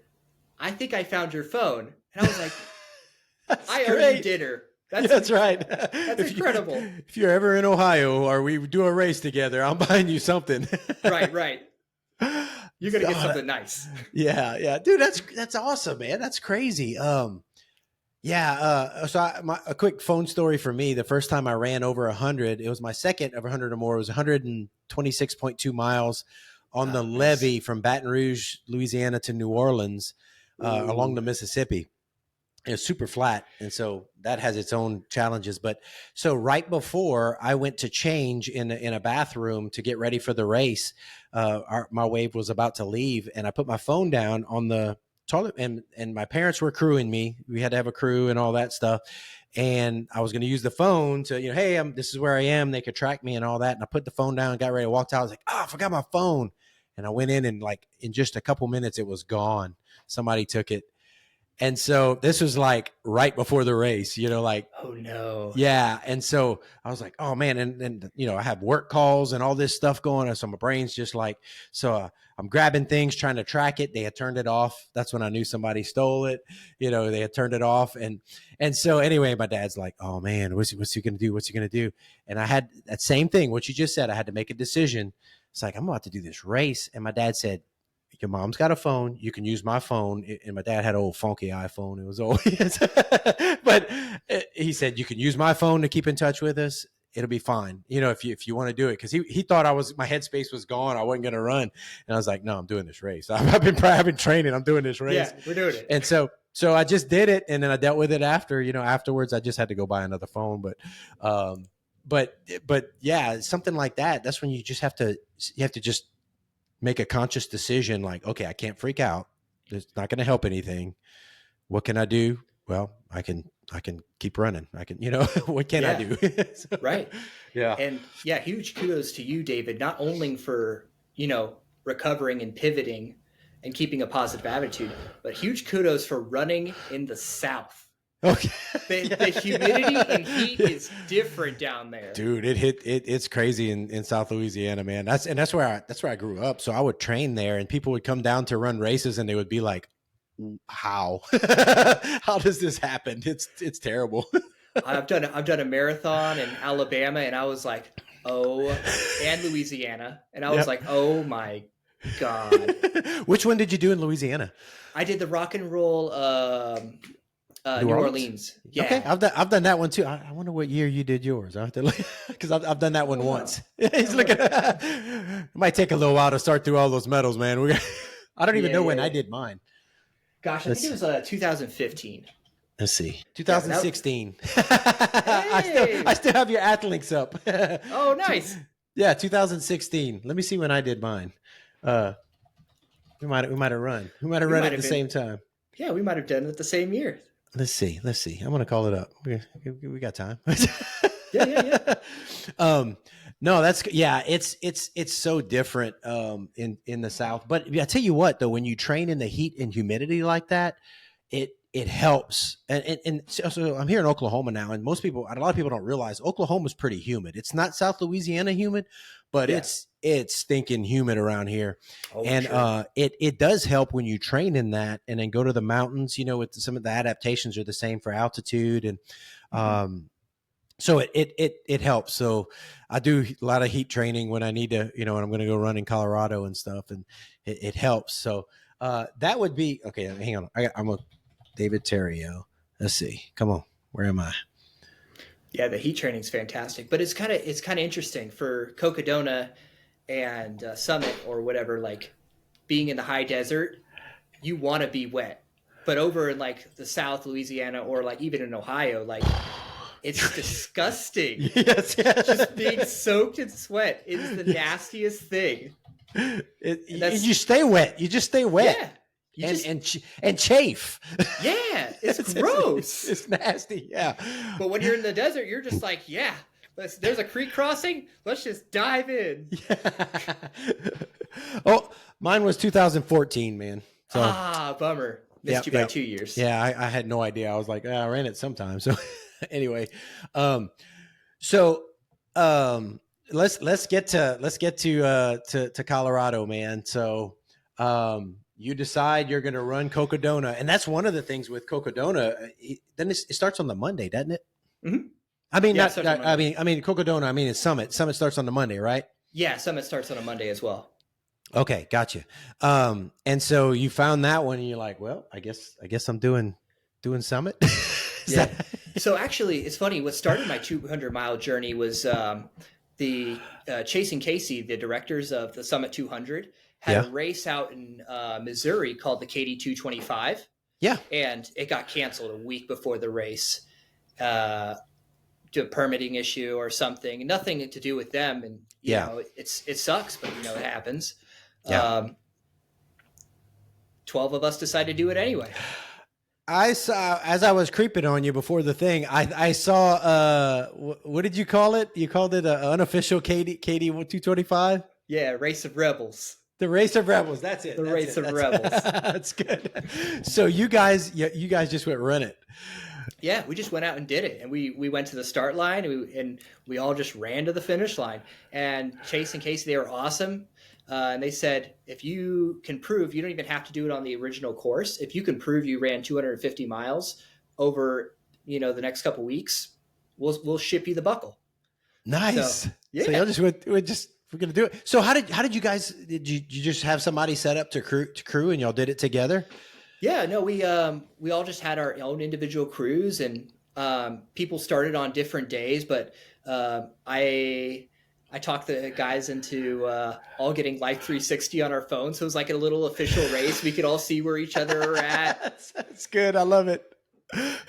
S2: I think I found your phone. And I was like, I owe you dinner.
S1: That's right.
S2: That's incredible.
S1: If you're ever in Ohio or we do a race together, I'm buying you something.
S2: Right. You're going to get something nice.
S1: Yeah. Dude, that's awesome, man. That's crazy. So a quick phone story for me. The first time I ran over 100, it was my second of 100 or more. It was 126.2 miles on the levee from Baton Rouge, Louisiana to New Orleans along the Mississippi. It's super flat. And so that has its own challenges. But so right before I went to change in a bathroom to get ready for the race, my wave was about to leave and I put my phone down on the toilet and my parents were crewing me. We had to have a crew and all that stuff. And I was going to use the phone to, hey, this is where I am. They could track me and all that. And I put the phone down and got ready to walk out. I was like, I forgot my phone. And I went in and like in just a couple minutes, it was gone. Somebody took it. And so this was like right before the race, like,
S2: oh no.
S1: Yeah. And so I was like, oh man. And I have work calls and all this stuff going on. So my brain's just like, I'm grabbing things, trying to track it. They had turned it off. That's when I knew somebody stole it. They had turned it off. And so anyway, my dad's like, oh man, what's he going to do? What's he going to do? And I had that same thing, what you just said. I had to make a decision. It's like, I'm about to do this race. And my dad said, your mom's got a phone. You can use my phone. And my dad had an old funky iPhone. It was old. But he said, you can use my phone to keep in touch with us. It'll be fine. If you want to do it. Cause he thought my headspace was gone. I wasn't going to run. And I was like, no, I'm doing this race. I've been training. I'm doing this race.
S2: Yeah, we're doing it.
S1: And so I just did it. And then I dealt with it after, afterwards I just had to go buy another phone. But yeah, something like that. That's when you have to just make a conscious decision like, okay, I can't freak out. It's not going to help anything. What can I do? Well, I can keep running. I can, what can I do? So,
S2: right.
S1: Yeah.
S2: And yeah, huge kudos to you, David, not only for, recovering and pivoting and keeping a positive attitude, but huge kudos for running in the South.
S1: Okay.
S2: The humidity and heat is different down there,
S1: dude. It's crazy in South Louisiana, man. That's where I grew up. So I would train there, and people would come down to run races, and they would be like, "How? How does this happen? It's terrible."
S2: I've done a marathon in Alabama, and I was like, and Louisiana, and I was like, oh my God.
S1: Which one did you do in Louisiana?
S2: I did the rock and roll. New Orleans. Yeah.
S1: Okay. I've done that one too. I wonder what year you did yours. Because I've done that one once. He's looking. It might take a little while to start through all those medals, man. I don't even know when I did mine.
S2: Gosh, I think it was 2015.
S1: Let's see. 2016.
S2: Hey!
S1: I still have your Athlinks up.
S2: Oh, nice.
S1: Yeah, 2016. Let me see when I did mine. We might have run. We might have run at the same time.
S2: Yeah, we might have done it the same year.
S1: Let's see. I'm going to call it up. We got time.
S2: Yeah.
S1: No, it's so different in the South. But I tell you what, though, when you train in the heat and humidity like that, it helps. And so I'm here in Oklahoma now, and a lot of people don't realize Oklahoma's pretty humid. It's not South Louisiana humid, but it's stinking humid around here. Oh, and sure. It does help when you train in that and then go to the mountains, with some of the adaptations are the same for altitude. And so it helps. So I do a lot of heat training when I need to, when I'm going to go run in Colorado and stuff, and it helps. So that would be okay. Hang on, I'm a David Terrio. Let's see. Come on, where am I?
S2: Yeah, the heat training is fantastic, but it's kind of interesting for Cocodona and Summit or whatever. Like being in the high desert, you want to be wet, but over in like the South Louisiana or like even in Ohio, like. It's disgusting.
S1: Yes.
S2: Just being soaked in sweat is the nastiest thing.
S1: You stay wet. You just stay wet.
S2: Yeah.
S1: And chafe.
S2: Yeah. It's gross.
S1: It's nasty. Yeah.
S2: But when you're in the desert, you're just like, yeah, there's a creek crossing. Let's just dive in.
S1: Yeah. Oh, mine was 2014, man. So,
S2: bummer. Missed you by 2 years.
S1: Yeah. I had no idea. I was like, I ran it sometime. So. Anyway, let's get to Colorado, man. So you decide you're going to run Cocodona, and that's one of the things with Cocodona. Then it starts on the Monday, doesn't it?
S2: Mm-hmm.
S1: I mean, Cocodona. I mean, it's Summit. Summit starts on the Monday, right?
S2: Yeah, Summit starts on a Monday as well.
S1: Okay, gotcha. And so you found that one, and you're like, well, I guess I'm doing Summit.
S2: Yeah. So actually, it's funny. What started my 200-mile journey was the Chase and Casey, the directors of the Summit 200, had a race out in Missouri called the KD 225.
S1: Yeah. And
S2: it got canceled a week before the race due to a permitting issue or something. Nothing to do with them. And, you know, it sucks, but, it happens. Yeah. 12 of us decided to do it anyway.
S1: I saw, as I was creeping on you before the thing, I saw, what did you call it? You called it an unofficial KD 225?
S2: Yeah, Race of Rebels.
S1: The Race of Rebels. That's it.
S2: The Race of Rebels.
S1: That's good. So you guys just went run it.
S2: Yeah, we just went out and did it. And we went to the start line and we all just ran to the finish line. And Chase and Casey, they were awesome. And they said, if you can prove, you don't even have to do it on the original course. If you can prove you ran 250 miles over, the next couple weeks, we'll ship you the buckle.
S1: Nice. So y'all just we're going to do it. So how did you guys, did you just have somebody set up to crew and y'all did it together?
S2: Yeah, no, we all just had our own individual crews and people started on different days, but I talked the guys into all getting Life 360 on our phones. So it was like a little official race. We could all see where each other are at.
S1: That's good. I love it.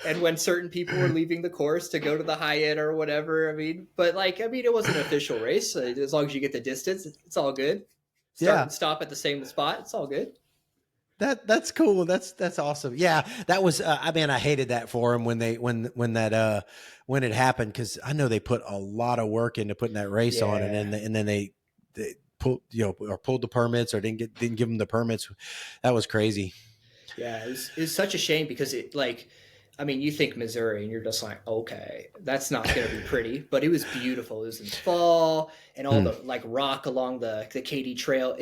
S2: And when certain people were leaving the course to go to the high end or whatever, it wasn't an official race. As long as you get the distance, it's all good. Start and stop at the same spot. It's all good.
S1: That's cool. That's awesome. Yeah, that was. I hated that for them when it happened, because I know they put a lot of work into putting that race on, and then they pulled the permits or didn't give them the permits. That was crazy.
S2: Yeah, it's such a shame because you think Missouri and you're just like, okay, that's not going to be pretty, but it was beautiful. It was in fall and all the rock along the Katy Trail.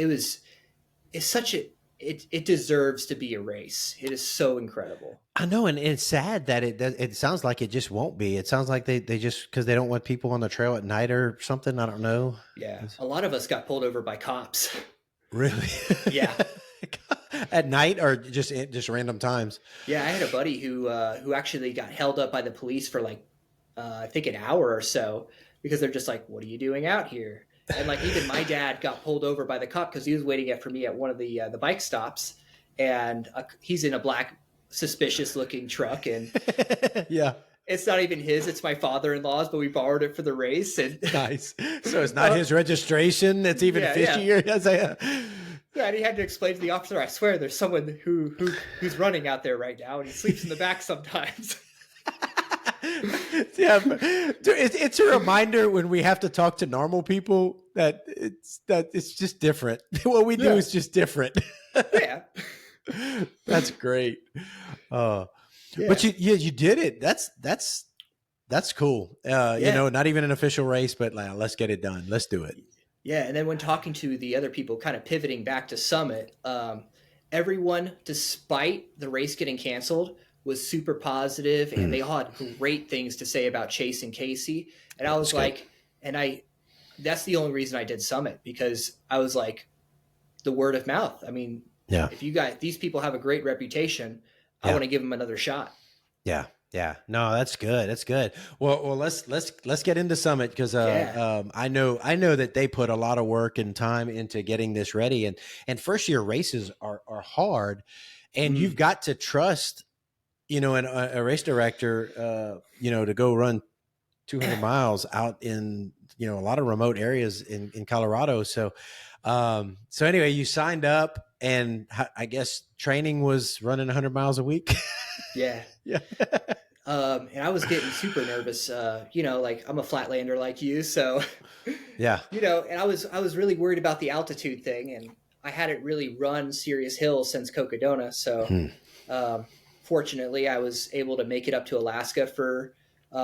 S2: It deserves to be a race. It is so incredible.
S1: I know, and it's sad that it sounds like it just won't be. It sounds like they just, because they don't want people on the trail at night or something. I don't know.
S2: Yeah, a lot of us got pulled over by cops.
S1: Really?
S2: Yeah.
S1: At night or just random times?
S2: Yeah, I had a buddy who actually got held up by the police for I think an hour or so, because they're just like, "What are you doing out here?" And even my dad got pulled over by the cop because he was waiting for me at one of the bike stops, and he's in a black suspicious looking truck, and
S1: yeah,
S2: it's not even his, it's my father-in-law's, but we borrowed it for the race. And
S1: nice. So it's not his registration. It's even fishier.
S2: Yeah, and he had to explain to the officer, I swear there's someone who's running out there right now, and he sleeps in the back sometimes.
S1: Yeah, it's a reminder when we have to talk to normal people that it's just different. What we do is just different.
S2: Yeah.
S1: That's great. But you did it. That's cool. Not even an official race, but like, let's get it done. Let's do it.
S2: Yeah. And then when talking to the other people, kind of pivoting back to Summit, everyone, despite the race getting canceled, was super positive, and they all had great things to say about Chase and Casey. And I was that's the only reason I did Summit, because I was like, the word of mouth. I mean, if these people have a great reputation, I want to give them another shot.
S1: Yeah. Yeah. No, that's good. That's good. Well, let's get into Summit, because I know that they put a lot of work and time into getting this ready, and first year races are hard, and you've got to trust, a race director, to go run 200 miles out in, a lot of remote areas in Colorado. So anyway, you signed up, and I guess training was running 100 miles a week.
S2: Yeah.
S1: Yeah.
S2: And I was getting super nervous, like I'm a flatlander like you. So,
S1: yeah,
S2: and I was really worried about the altitude thing, and I hadn't really run serious hills since Cocodona. So, fortunately I was able to make it up to Alaska for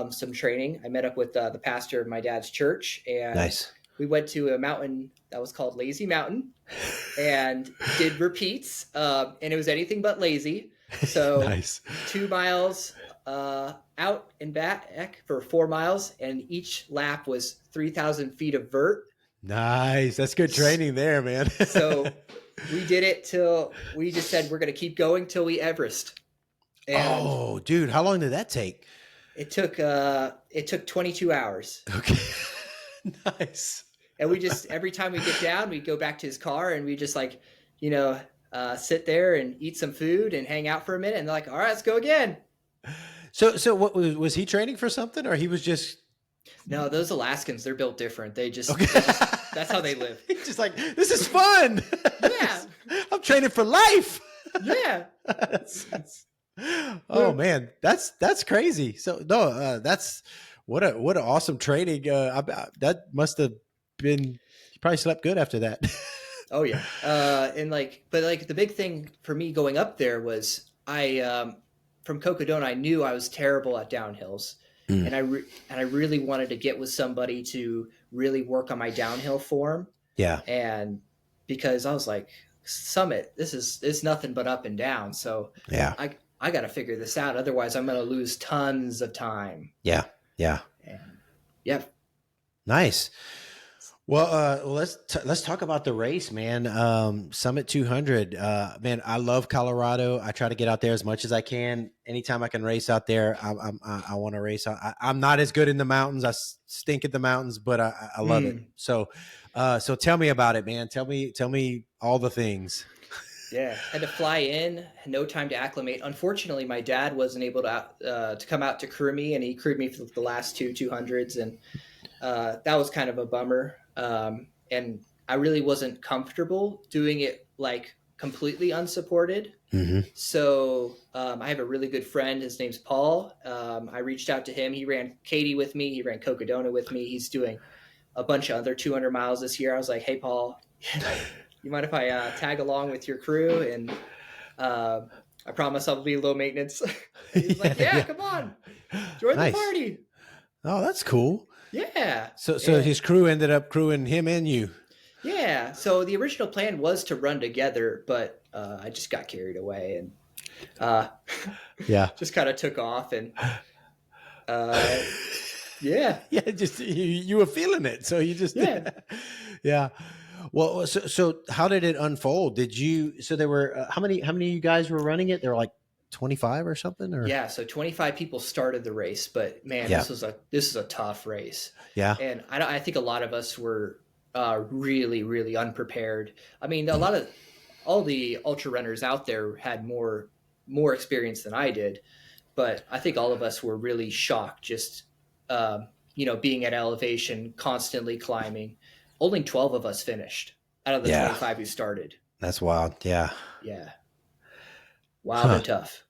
S2: some training. I met up with the pastor of my dad's church, and we went to a mountain that was called Lazy Mountain, and did repeats. And it was anything but lazy. So 2 miles out and back for 4 miles, and each lap was 3,000 feet of vert.
S1: Nice. That's good training there, man.
S2: So we did it till we just said we're going to keep going till we Everest. And
S1: dude, how long did that take?
S2: It took 22 hours.
S1: Okay. Nice.
S2: And we just, every time we get down, we go back to his car, and we just sit there and eat some food and hang out for a minute, and they're like, all right, let's go again.
S1: So what was he training for something, or he was just?
S2: No, those Alaskans, they're built different. That's how they live.
S1: He's just like, this is fun.
S2: Yeah.
S1: I'm training for life.
S2: Yeah.
S1: Man, that's crazy. So no, that's what an awesome training. That must have been, you probably slept good after that.
S2: Oh yeah. But the big thing for me going up there was from Cocodona, I knew I was terrible at downhills, and I really wanted to get with somebody to really work on my downhill form.
S1: Yeah.
S2: And because I was like, Summit, it's nothing but up and down. So
S1: yeah,
S2: I got to figure this out. Otherwise I'm going to lose tons of time.
S1: Yeah. Yeah.
S2: And yeah.
S1: Nice. Well, let's talk about the race, man. Summit 200. Man, I love Colorado. I try to get out there as much as I can. Anytime I can race out there, I want to race. I'm not as good in the mountains. I stink at the mountains, but I love it. So tell me about it, man. Tell me all the things.
S2: Yeah, had to fly in, no time to acclimate. Unfortunately, my dad wasn't able to come out to crew me, and he crewed me for the last 200s, and that was kind of a bummer. And I really wasn't comfortable doing it like completely unsupported. Mm-hmm. So I have a really good friend. His name's Paul. I reached out to him. He ran Katy with me. He ran Cocodona with me. He's doing a bunch of other 200 miles this year. I was like, hey, Paul, you mind if I tag along with your crew? And I promise I'll be low maintenance. He's like, yeah, come on. Join the party.
S1: Oh, that's cool.
S2: Yeah.
S1: So his crew ended up crewing him and you.
S2: Yeah. So the original plan was to run together, but I just got carried away and just kind of took off and yeah.
S1: Just you were feeling it, so you just yeah. Well, so how did it unfold? So there were how many of you guys were running it? There were like 25 or something, or
S2: so 25 people started the race, but man, this is a tough race.
S1: Yeah.
S2: And I think a lot of us were really, really unprepared. I mean, all the ultra runners out there had more experience than I did, but I think all of us were really shocked just being at elevation, constantly climbing. Only 12 of us finished out of the 25 who started.
S1: That's wild. Yeah.
S2: Yeah. Wild and tough.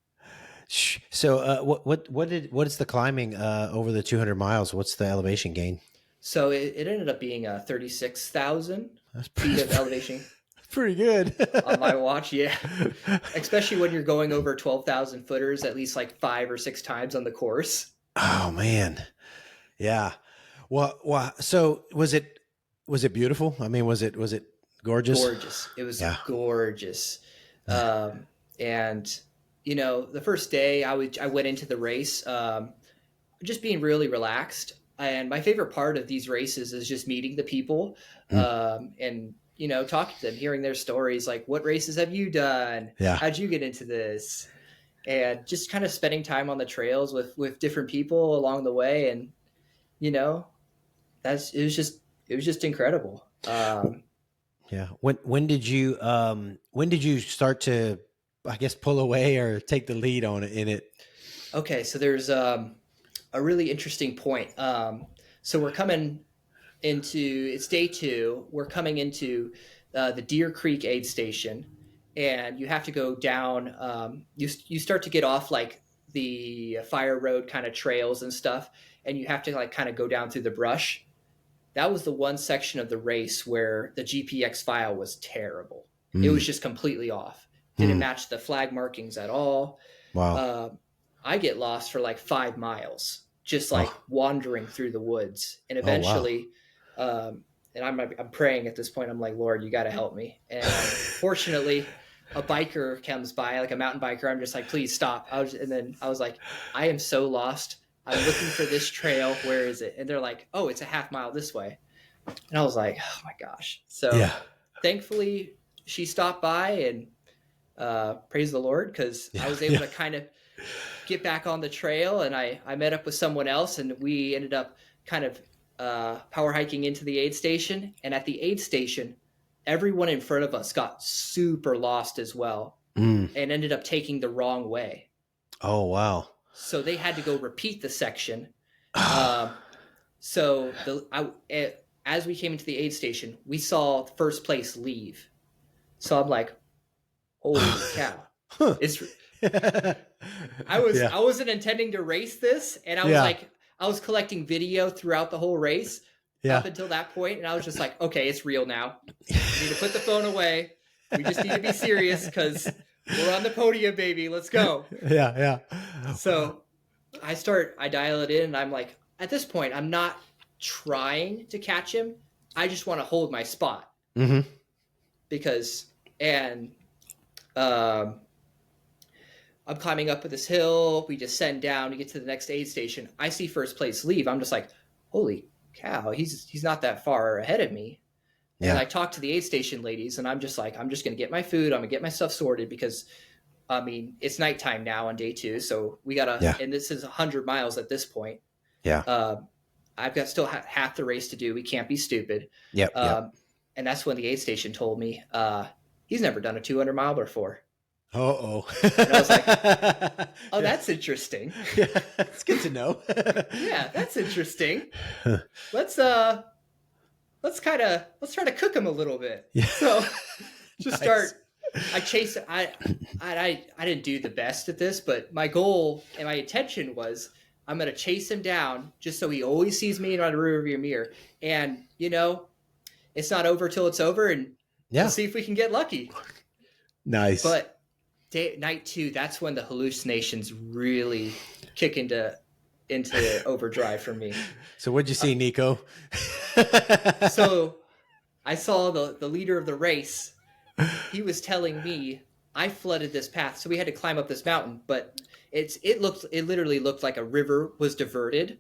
S1: So what is the climbing over the 200 miles? What's the elevation gain?
S2: So it ended up being 36,000 feet of elevation.
S1: Pretty good
S2: on my watch. Yeah. Especially when you're going over 12,000 footers at least like 5 or 6 times on the course.
S1: Oh man. Yeah. Well, so was it beautiful? I mean, was it gorgeous?
S2: Gorgeous. It was gorgeous. And you know, the first day I went into the race, just being really relaxed. And my favorite part of these races is just meeting the people, and, you know, talking to them, hearing their stories. Like, what races have you done?
S1: Yeah.
S2: How'd you get into this? And just kind of spending time on the trails with different people along the way. And, you know, it was just incredible.
S1: Yeah. When did you start to, I guess, pull away or take the lead in it?
S2: Okay. So there's, a really interesting point. So we're coming into, it's day 2. We're coming into the Deer Creek aid station, and you have to go down. You start to get off like the fire road kind of trails and stuff, and you have to like kind of go down through the brush. That was the one section of the race where the GPX file was terrible. It was just completely off. Didn't match the flag markings at all.
S1: Wow.
S2: I get lost for like 5 miles, just like wandering through the woods. And eventually, and I'm praying at this point. I'm like, Lord, you got to help me. And fortunately, a biker comes by, like a mountain biker. I'm just like, please stop. And then I was like, I am so lost. I'm looking for this trail. Where is it? And they're like, oh, it's a half mile this way. And I was like, oh my gosh. So thankfully she stopped by, and praise the Lord, because I was able to kind of get back on the trail, and I met up with someone else, and we ended up kind of power hiking into the aid station. And at the aid station, everyone in front of us got super lost as well, and ended up taking the wrong way.
S1: Oh, wow.
S2: So they had to go repeat the section. So as we came into the aid station, we saw first place leave. So I'm like, holy cow. I wasn't intending to race this, and I was collecting video throughout the whole race up until that point, and I was just like, okay, it's real now. We need to put the phone away. We just need to be serious, because we're on the podium, baby. Let's go.
S1: Yeah.
S2: So I dial it in, and I'm like, at this point, I'm not trying to catch him. I just want to hold my spot. Because, I'm climbing up this hill. We descend down to get to the next aid station. I see first place leave. I'm just like, holy cow, he's not that far ahead of me. Yeah. And I talk to the aid station ladies, and I'm just like, I'm just going to get my food. I'm going to get my stuff sorted, because, I mean, it's nighttime now on day 2. So we got to, and this is 100 miles at this point. Yeah. I've got still half the race to do. We can't be stupid. Yep. And that's when the aid station told me, he's never done a 200 mile before.
S1: And
S2: I was like, oh, that's interesting.
S1: Yeah, that's good to know.
S2: Yeah, that's interesting. Let's try to cook him a little bit. Yeah. So just nice. I didn't do the best at this, but my goal and my intention was, I'm going to chase him down just so he always sees me in my rearview mirror. And, you know, it's not over till it's over, and we'll see if we can get lucky. Nice. But night 2, that's when the hallucinations really kick into overdrive for me.
S1: So what'd you see, Niko?
S2: So I saw the leader of the race. He was telling me, I flooded this path, so we had to climb up this mountain, but it literally looked like a river was diverted,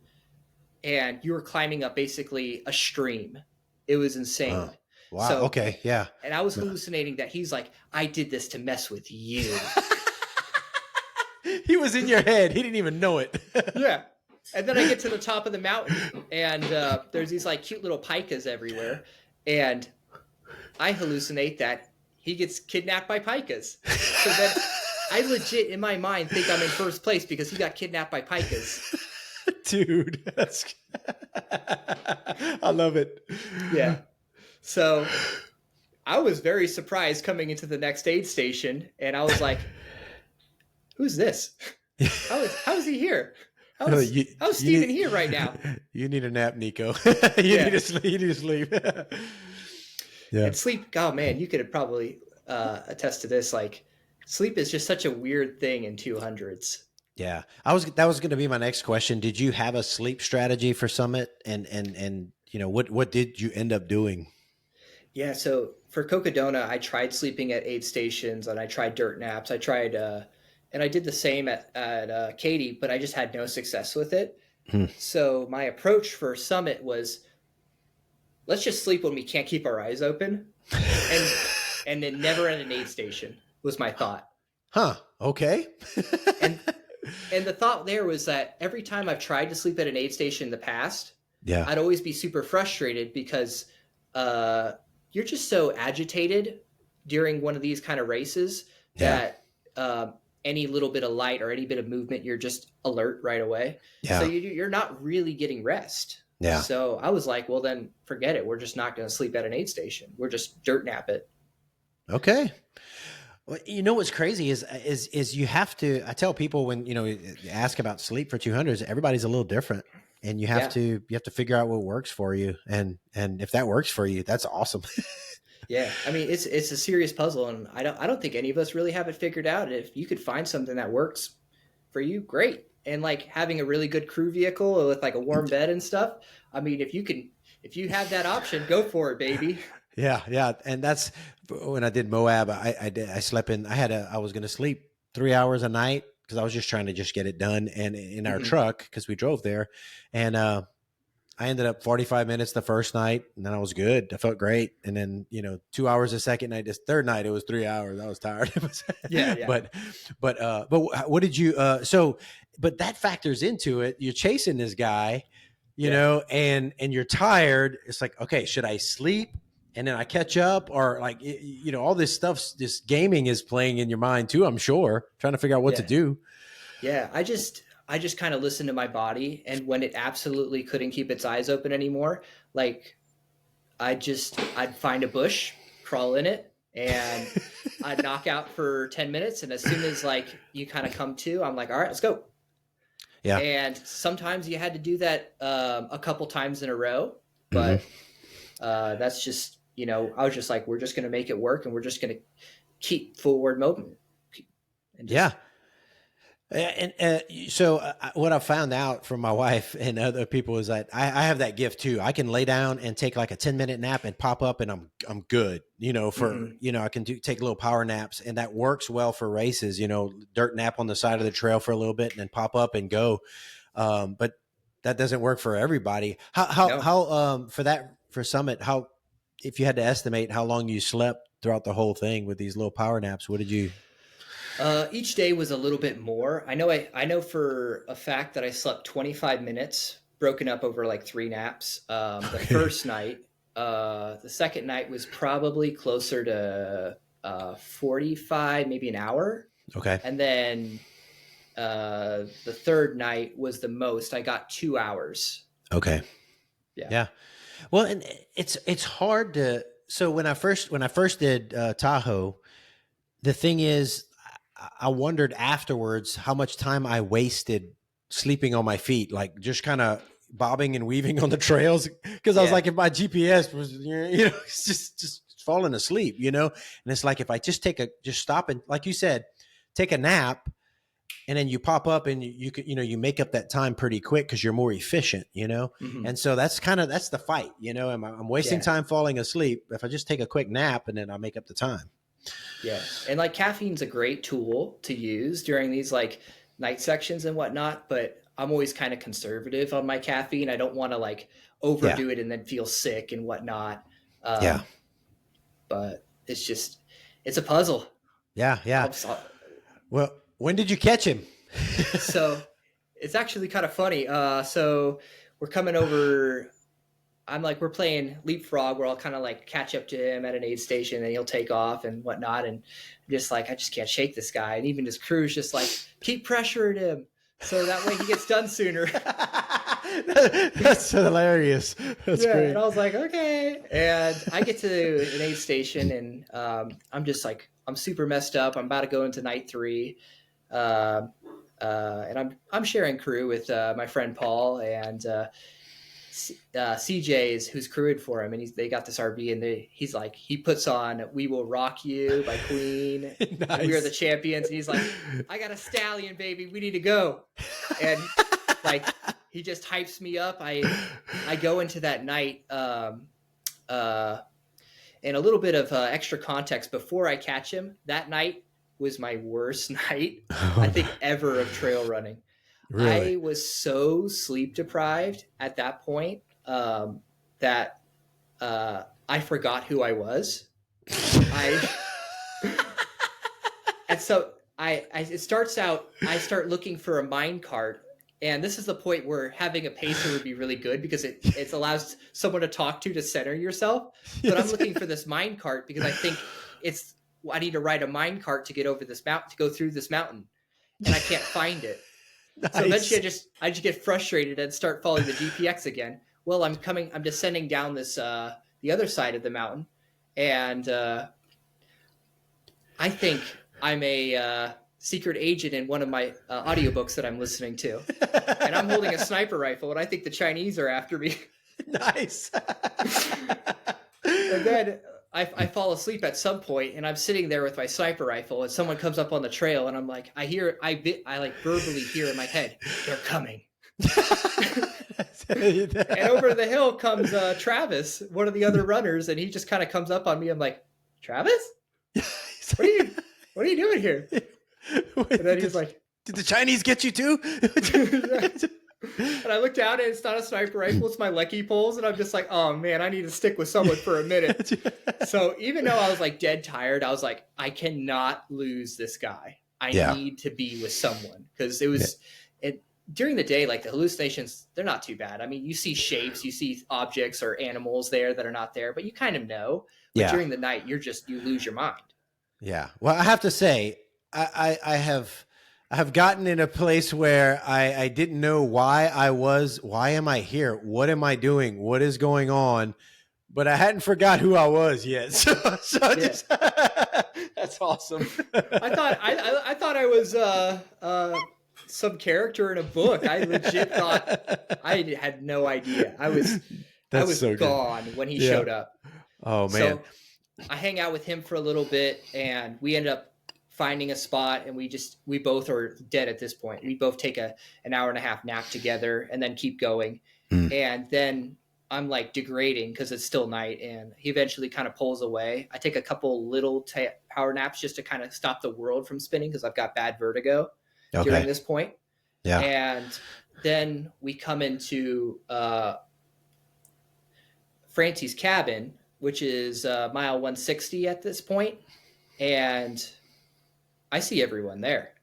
S2: and you were climbing up basically a stream. It was insane.
S1: Wow. So, okay. Yeah.
S2: And I was hallucinating that he's like, I did this to mess with you.
S1: He was in your head. He didn't even know it.
S2: Yeah. And then I get to the top of the mountain, and there's these like cute little pikas everywhere. And I hallucinate that he gets kidnapped by pikas. So then I legit in my mind think I'm in first place because he got kidnapped by pikas.
S1: Dude, I love it.
S2: Yeah. So I was very surprised coming into the next aid station, and I was like, who's this? How is he here? How's Steven here right now?
S1: You need a nap, Niko. You need to sleep. You need to sleep. Yeah.
S2: And sleep, oh man, you could have probably attest to this. Like, sleep is just such a weird thing in 200s.
S1: Yeah, that was going to be my next question. Did you have a sleep strategy for Summit, and what did you end up doing?
S2: Yeah, so for Cocodona, I tried sleeping at aid stations, and I tried dirt naps. I tried, and I did the same at Katy, but I just had no success with it. So my approach for Summit was, let's just sleep when we can't keep our eyes open, and then never at an aid station was my thought.
S1: Huh. Okay.
S2: And the thought there was that every time I've tried to sleep at an aid station in the past, I'd always be super frustrated because you're just so agitated during one of these kind of races that any little bit of light or any bit of movement, you're just alert right away. So you're not really getting rest. Yeah. So I was like, well, then forget it. We're just not going to sleep at an aid station. We're just dirt nap it.
S1: Okay. Well, you know what's crazy is you have to. I tell people when you ask about sleep for 200s, everybody's a little different, and you have to figure out what works for you, and if that works for you, that's awesome.
S2: Yeah, I mean it's a serious puzzle, and I don't think any of us really have it figured out. If you could find something that works for you, great. And like having a really good crew vehicle with like a warm bed and stuff. I mean, if you have that option, go for it, baby.
S1: Yeah. And that's when I did Moab, I slept in, I was going to sleep 3 hours a night because I was just trying to get it done. And in our truck, because we drove there, and I ended up 45 minutes the first night, and then I was good. I felt great. And then, 2 hours the second night, this third night, it was 3 hours. I was tired.
S2: Yeah.
S1: But what did you, but that factors into it. You're chasing this guy, know, and you're tired. It's like, okay, should I sleep? And then I catch up, or like, all this stuff, this gaming is playing in your mind too, I'm sure, trying to figure out what to do.
S2: Yeah. I just kind of listened to my body, and when it absolutely couldn't keep its eyes open anymore, like I'd find a bush, crawl in it, and I'd knock out for 10 minutes. And as soon as like you kind of come to, I'm like, all right, let's go. Yeah. And sometimes you had to do that a couple times in a row, but that's just, I was just like, we're just going to make it work, and we're just going to keep forward movement. So what I found out from my wife and other people is that I have that gift too. I can lay down and take like a 10-minute nap and pop up, and I'm good, I can take little power naps, and that works well for races, dirt nap on the side of the trail for a little bit and then pop up and go. But that doesn't work for everybody. How for Summit, if you had to estimate how long you slept throughout the whole thing with these little power naps, what did you? Each day was a little bit more. I know for a fact that I slept 25 minutes, broken up over like 3 naps. The first night, the second night was probably closer to 45, maybe an hour. Okay. And then the third night was the most. I got 2 hours.
S1: Okay. Yeah. Well, and it's hard to. So when I first did Tahoe, the thing is, I wondered afterwards how much time I wasted sleeping on my feet, like just kind of bobbing and weaving on the trails. Cause I was like, if my GPS was, it's just falling asleep, and it's like, if I just stop and, like you said, take a nap, and then you pop up and you can, you make up that time pretty quick because you're more efficient, And so that's the fight, I'm wasting time falling asleep. If I just take a quick nap, and then I'll make up the time.
S2: Yeah. And like caffeine's a great tool to use during these like night sections and whatnot, but I'm always kind of conservative on my caffeine. I don't want to like overdo it and then feel sick and whatnot. But it's a puzzle.
S1: Yeah. Well, when did you catch him?
S2: So it's actually kind of funny. So we're coming over. We're playing leapfrog, where I'll kind of like catch up to him at an aid station, and he'll take off and whatnot. And I'm just like, I just can't shake this guy. And even his crew's just like, keep pressuring him, so that way he gets done sooner.
S1: That's hilarious. That's great.
S2: And I was like, okay. And I get to an aid station, and I'm just like, I'm super messed up. I'm about to go into night 3. and I'm sharing crew with my friend Paul and CJ's who's crewing for him, and they got this RV, and he's like, he puts on "We Will Rock You" by Queen.
S1: Nice.
S2: We Are the Champions, and he's like, I got a stallion, baby, we need to go. And like, he just hypes me up. I go into that night, and a little bit of extra context before I catch him. That night was my worst night, I think, ever of trail running. Really? I was so sleep deprived at that point that I forgot who I was. And so it starts out, I start looking for a mine cart. And this is the point where having a pacer would be really good because it allows someone to talk to center yourself. But I'm looking for this mine cart because I think I need to ride a mine cart to get over this mountain, to go through this mountain. And I can't find it. Nice. So eventually I just get frustrated and start following the GPX again. Well, I'm descending down this, the other side of the mountain. And I think I'm a secret agent in one of my audiobooks that I'm listening to. And I'm holding a sniper rifle, and I think the Chinese are after me.
S1: Nice.
S2: And then I fall asleep at some point, and I'm sitting there with my sniper rifle, and someone comes up on the trail, and I'm like, I like verbally hear in my head, they're coming. And over the hill comes Travis, one of the other runners, and he just kind of comes up on me. I'm like, Travis? What are you doing here?
S1: Wait,
S2: and then he's like,
S1: did the Chinese get you too?
S2: And I look down, and it's not a sniper rifle, it's my Lecky poles, and I'm just like, oh man, I need to stick with someone for a minute. So even though I was like dead tired, I was like, I cannot lose this guy. I need to be with someone, because it was during the day, like the hallucinations, they're not too bad. I mean, you see shapes, you see objects or animals there that are not there, but you kind of know. But during the night, you lose your mind. Yeah.
S1: Well, I have to say, I have gotten in a place where I didn't know why am I here? What am I doing? What is going on? But I hadn't forgot who I was yet. So just, that's awesome.
S2: I thought I was some character in a book. I legit thought, I had no idea. I was so gone when he showed up.
S1: Oh man.
S2: So I hang out with him for a little bit, and we end up finding a spot, and we both are dead at this point. We both take an hour and a half nap together and then keep going. And then I'm like degrading because it's still night, and he eventually kind of pulls away. I take a couple little power naps just to kind of stop the world from spinning, because I've got bad vertigo during this point. Yeah. And then we come into Francie's cabin, which is mile 160 at this point. And I see everyone there.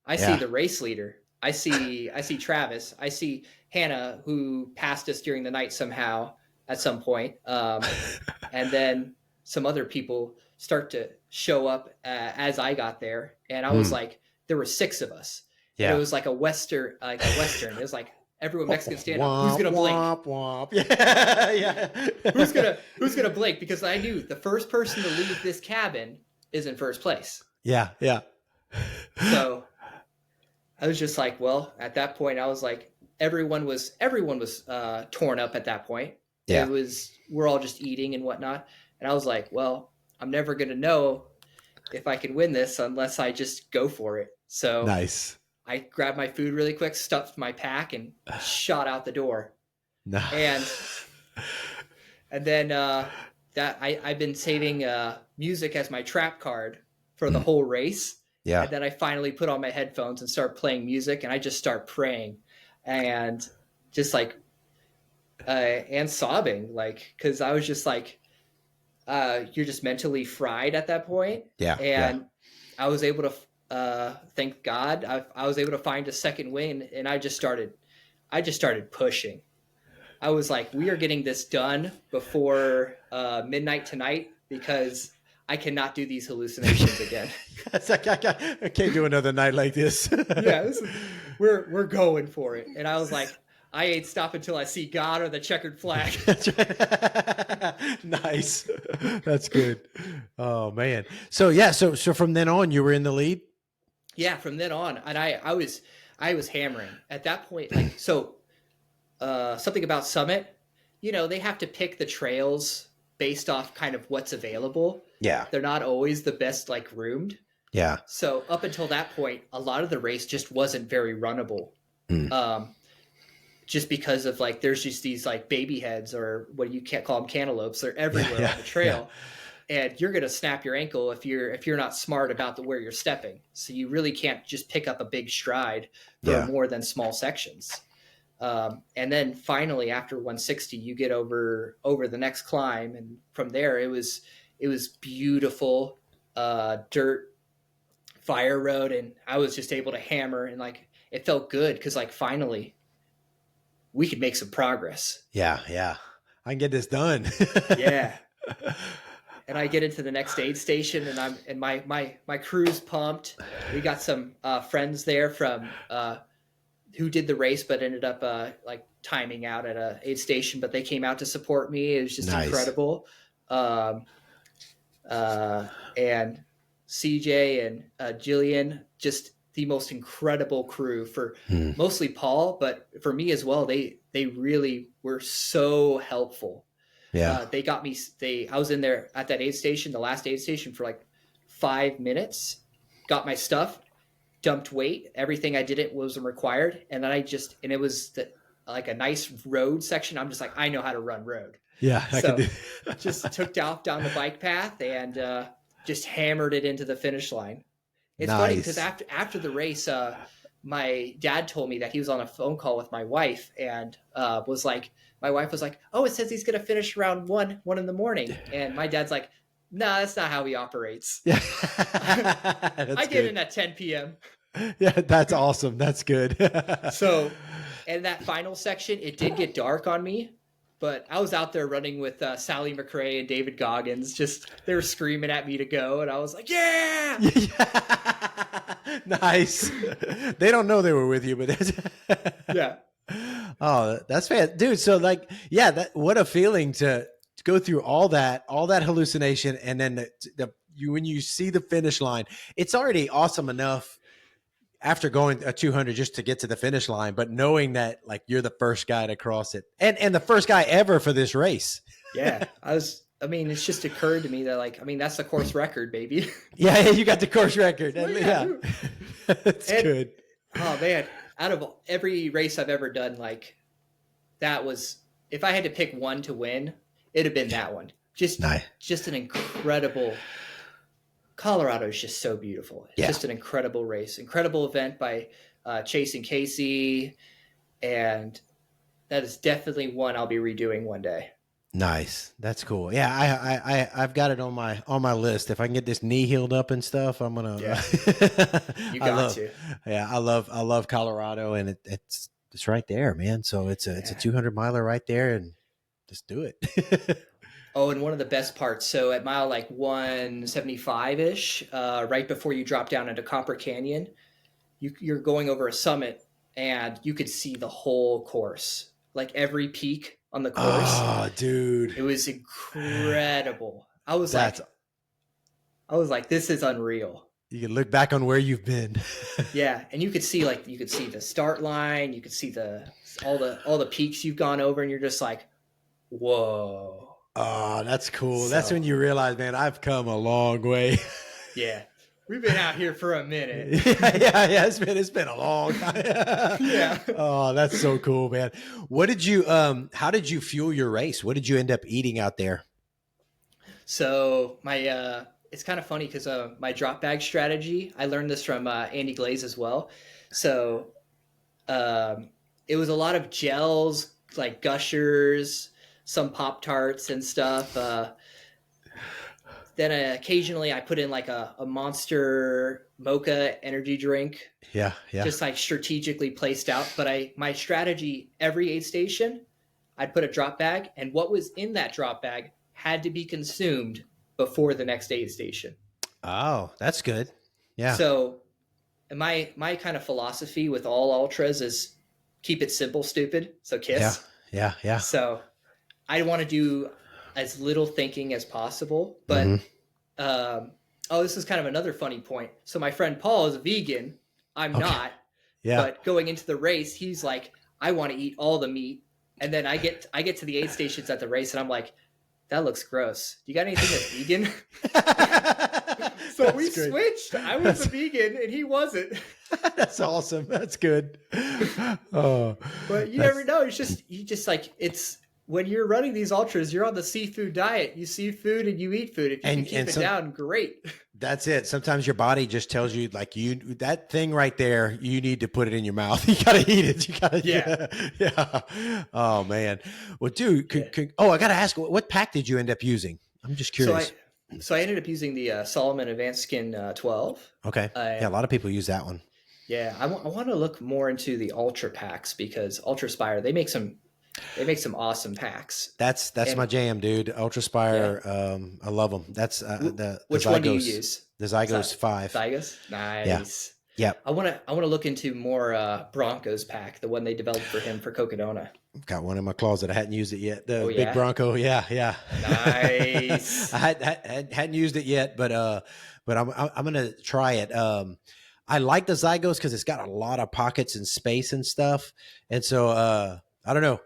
S2: I see the race leader. I see Travis. I see Hannah, who passed us during the night somehow at some point. And then some other people start to show up as I got there. And I was like, there were 6 of us. Yeah. And it was like a Western. It was like everyone Mexican stand up. Who's gonna blink?
S1: Womp. Yeah.
S2: Who's gonna blink? Because I knew the first person to leave this cabin is in first place.
S1: Yeah.
S2: So I was just like, well, at that point, I was like, everyone was torn up at that point. Yeah. We're all just eating and whatnot. And I was like, well, I'm never gonna know if I can win this unless I just go for it. So
S1: nice.
S2: I grabbed my food really quick, stuffed my pack, and shot out the door.
S1: Nice.
S2: And then that I've been saving music as my trap card for the whole race. Yeah. And then I finally put on my headphones and start playing music, and I just start praying and just like and sobbing, like, because I was just like, you're just mentally fried at that point. Yeah. And I was able to thank God, I was able to find a second win, and I just started pushing. I was like, we are getting this done before midnight tonight, because I cannot do these hallucinations again.
S1: I can't do another night like this.
S2: Yeah, we're going for it. And I was like, I ain't stop until I see God or the checkered flag.
S1: Nice. That's good. Oh man. So yeah, so from then on, you were in the lead?
S2: Yeah, from then on, and I was hammering at that point. Like, so something about Summit, they have to pick the trails based off kind of what's available.
S1: Yeah.
S2: They're not always the best, like, groomed.
S1: Yeah.
S2: So up until that point, a lot of the race just wasn't very runnable. Just because of, like, there's just these, like, baby heads, or what you can't call them, cantaloupes. They're everywhere on the trail. And you're going to snap your ankle if you're not smart about where you're stepping. So you really can't just pick up a big stride for more than small sections. And then finally, after 160, you get over the next climb, and from there it was beautiful dirt fire road, and I was just able to hammer, and, like, it felt good because, like, finally we could make some progress.
S1: Yeah, I can get this done.
S2: Yeah. And I get into the next aid station, and my crew's pumped. We got some friends there from who did the race, but ended up like timing out at a aid station. But they came out to support me. It was just incredible. And CJ and Jillian, just the most incredible crew, for mostly Paul, but for me as well. They really were so helpful. Yeah. They got me, I was in there at that aid station, the last aid station, for like 5 minutes, got my stuff, dumped weight, everything I did wasn't required. And then and it was like a nice road section. I'm just like, I know how to run road.
S1: Yeah.
S2: So just took off down the bike path and just hammered it into the finish line. It's funny because after the race, my dad told me that he was on a phone call with my wife, and my wife was like, "Oh, it says he's going to finish around 1 in the morning." And my dad's like, "No, that's not how he operates." Yeah. I get in at 10 p.m.
S1: Yeah, that's awesome. That's good.
S2: So, and that final section, it did get dark on me, but I was out there running with Sally McRae and David Goggins. Just, they were screaming at me to go, and I was like, yeah!
S1: Nice. They don't know they were with you, but
S2: yeah.
S1: Oh, that's fantastic, dude. So, like, yeah, what a feeling to go through all that hallucination, and then when you see the finish line, it's already awesome enough after going a 200 just to get to the finish line, but knowing that, like, you're the first guy to cross it, and the first guy ever for this race.
S2: Yeah, it's just occurred to me that, like, that's the course record, baby.
S1: Yeah, you got the course record. Yeah. That's good.
S2: Oh man, out of every race I've ever done, like, that was, if I had to pick one to win, it'd have been that one. Just an incredible. Colorado is just so beautiful. It's just an incredible race, incredible event by Chase and Casey, and that is definitely one I'll be redoing one day.
S1: Nice, that's cool. Yeah, I've got it on my list. If I can get this knee healed up and stuff, I'm gonna.
S2: Yeah. You got to.
S1: Yeah, I love Colorado, and it's right there, man. So it's a 200 miler right there, and just do it.
S2: Oh, and one of the best parts. So at mile like 175-ish, right before you drop down into Copper Canyon, you're going over a summit, and you could see the whole course, like every peak on the course.
S1: Oh, dude,
S2: it was incredible. I was like, this is unreal.
S1: You can look back on where you've been.
S2: Yeah, and you could see the start line, you could see all the peaks you've gone over, and you're just like, whoa.
S1: Oh, that's cool. So, that's when you realize, man, I've come a long way.
S2: Yeah. We've been out here for a minute.
S1: Yeah. It's been a long time.
S2: Yeah.
S1: Oh, that's so cool, man. How did you fuel your race? What did you end up eating out there?
S2: So it's kind of funny because my drop bag strategy, I learned this from Andy Glaze as well. So it was a lot of gels, like Gushers, some Pop-Tarts and stuff. Then occasionally I put in like a Monster Mocha energy drink.
S1: Yeah.
S2: Just like strategically placed out. But my strategy, every aid station, I'd put a drop bag, and what was in that drop bag had to be consumed before the next aid station.
S1: Oh, that's good. Yeah.
S2: So my kind of philosophy with all ultras is keep it simple, stupid. So KISS.
S1: Yeah.
S2: So I want to do as little thinking as possible, but Oh, this is kind of another funny point. So my friend Paul is a vegan. I'm not.
S1: Yeah.
S2: But going into the race, he's like, I want to eat all the meat. And then I get to the aid stations at the race, and I'm like, that looks gross. Do you got anything that's vegan? So we switched. I was a vegan and he wasn't.
S1: That's awesome. That's good. Oh,
S2: but you never know. You just like, it's when you're running these ultras, you're on the seafood diet. You see food and you eat food. If you can keep it down, great.
S1: That's it. Sometimes your body just tells you, like, that thing right there, you need to put it in your mouth. You got to eat it. You got to, yeah. Oh man. Well, dude, I got to ask, what pack did you end up using? I'm just curious.
S2: So I ended up using the Solomon Advanced Skin 12.
S1: Okay. Yeah, a lot of people use that one.
S2: Yeah, I want to look more into the Ultra packs, because Ultraspire, they make some awesome packs.
S1: That's my jam, dude. Ultraspire, I love them. That's
S2: which one do you use?
S1: The Zygos 5.
S2: Zygos, nice.
S1: Yeah.
S2: I want to look into more Broncos pack, the one they developed for him for Cocodona.
S1: I've got one in my closet. I hadn't used it yet. The big Bronco. Yeah.
S2: Nice.
S1: I hadn't used it yet, but I'm gonna try it. I like the Zygos because it's got a lot of pockets and space and stuff, and so I don't know.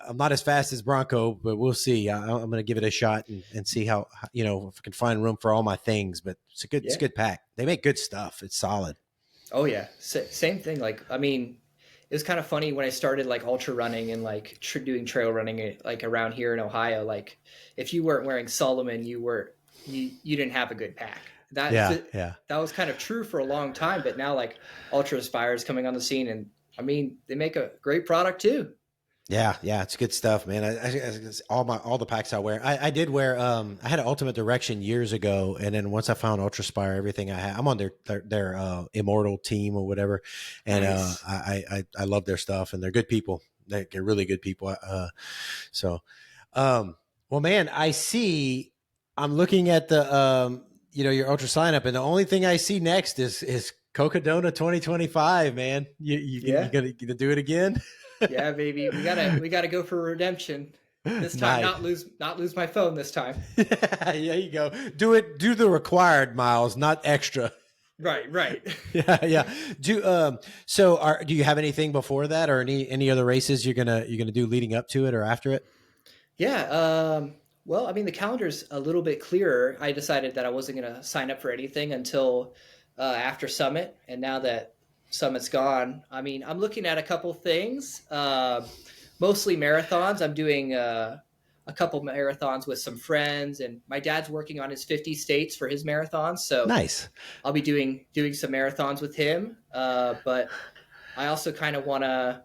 S1: I'm not as fast as Bronco, but we'll see. I'm going to give it a shot and see how, if I can find room for all my things. But it's a good pack. They make good stuff. It's solid.
S2: Oh yeah, same thing. Like, I mean, it was kind of funny when I started like ultra running and like doing trail running like around here in Ohio. Like, if you weren't wearing Solomon, you didn't have a good pack. That was kind of true for a long time. But now, like, Ultraspire is coming on the scene, and I mean, they make a great product too.
S1: Yeah, it's good stuff, man. All the packs I wear. I did wear. I had an Ultimate Direction years ago, and then once I found Ultraspire, everything I had. I'm on their Immortal team or whatever, and nice. I love their stuff, and they're good people. They're really good people. Well, man, I see. I'm looking at the your Ultra sign up, and the only thing I see next is Cocodona 2025, man. You gonna do it again?
S2: Yeah, baby. We gotta go for redemption. This time, nice. not lose my phone this time.
S1: Yeah, you go. Do the required miles, not extra.
S2: Right.
S1: Yeah. Do you have anything before that, or any other races you're gonna do leading up to it or after it?
S2: Yeah. Well, I mean, the calendar's a little bit clearer. I decided that I wasn't gonna sign up for anything until after Summit, and now that Summit's gone, I mean, I'm looking at a couple things, mostly marathons. I'm doing a couple marathons with some friends, and my dad's working on his 50 states for his marathons. So
S1: nice.
S2: I'll be doing some marathons with him. But I also kind of want to,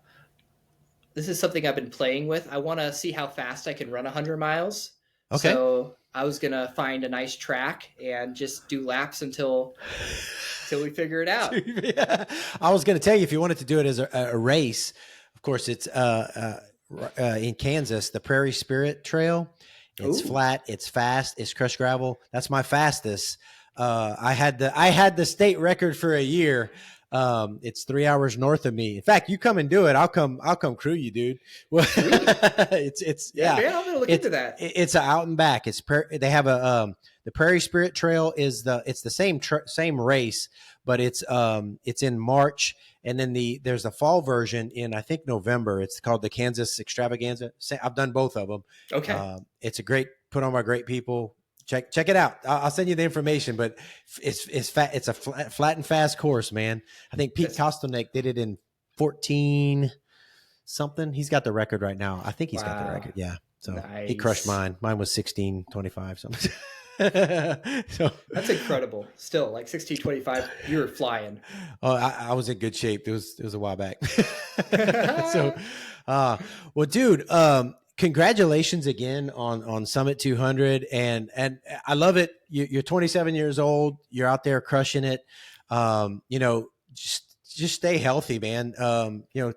S2: this is something I've been playing with. I want to see how fast I can run 100 miles.
S1: Okay.
S2: So I was going to find a nice track and just do laps until we figure it out.
S1: Yeah. I was going to tell you, if you wanted to do it as a race, of course, it's in Kansas, the Prairie Spirit Trail. It's flat, it's fast, it's crushed gravel. That's my fastest. I had the state record for a year. It's 3 hours north of me. In fact, you come and do it. I'll come crew you, dude. Well, it's
S2: man, I'm gonna look into that.
S1: It's out and back. They have the Prairie Spirit Trail it's the same race, but it's in March, and then there's a fall version in, I think, November. It's called the Kansas Extravaganza. I've done both of them.
S2: Okay.
S1: It's put on by great people. Check it out. I'll send you the information, but it's fat. It's a flat and fast course, man. I think Pete Kostelnik did it in 14 something. He's got the record right now. I think he's got the record. Yeah. So nice. He crushed mine. Mine was 16:25 something. So
S2: that's incredible. Still, like 16:25, you were flying.
S1: Oh, I was in good shape. It was a while back. So, well, dude, congratulations again on Summit 200, and I love it. You're 27 years old. You're out there crushing it. Just stay healthy, man.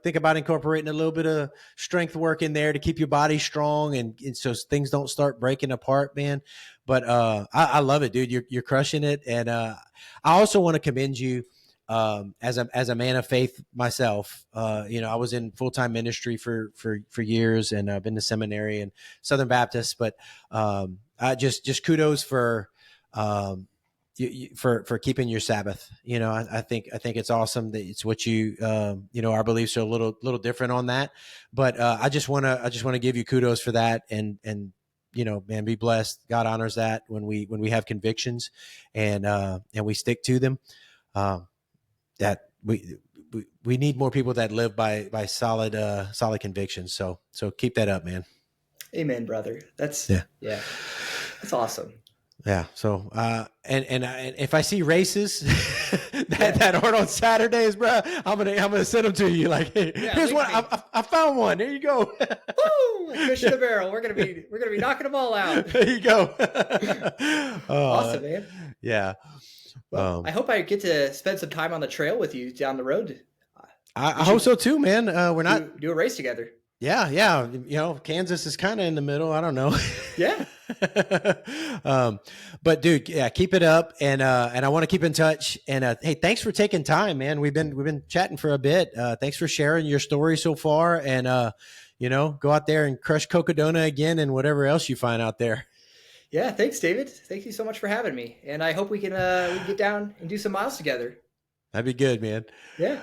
S1: Think about incorporating a little bit of strength work in there to keep your body strong and so things don't start breaking apart, man. But I love it, dude. You're crushing it, and I also want to commend you. As a man of faith myself, I was in full-time ministry for years, and I've been to seminary and Southern Baptist, but I just kudos for, for keeping your Sabbath. I think it's awesome that it's what our beliefs are a little different on that, but I just want to give you kudos for that, and man, be blessed. God honors that when we have convictions and we stick to them. That we need more people that live by solid convictions. So keep that up, man.
S2: Amen, brother. That's that's awesome.
S1: Yeah. So, and if I see races that aren't on Saturdays, bro, I'm gonna send them to you. Like, hey, here's one. I found one. There you go.
S2: Woo! Fish in a barrel. We're gonna be knocking them all out.
S1: There you go.
S2: Awesome, man.
S1: Yeah.
S2: Well, I hope I get to spend some time on the trail with you down the road.
S1: I hope so too, man. We're not
S2: do a race together.
S1: Yeah. Kansas is kind of in the middle. I don't know.
S2: Yeah.
S1: But dude, yeah, keep it up. And I want to keep in touch. And hey, thanks for taking time, man. We've been chatting for a bit. Thanks for sharing your story so far. And, go out there and crush Cocodona again and whatever else you find out there.
S2: Yeah. Thanks, David. Thank you so much for having me. And I hope we can get down and do some miles together.
S1: That'd be good, man.
S2: Yeah.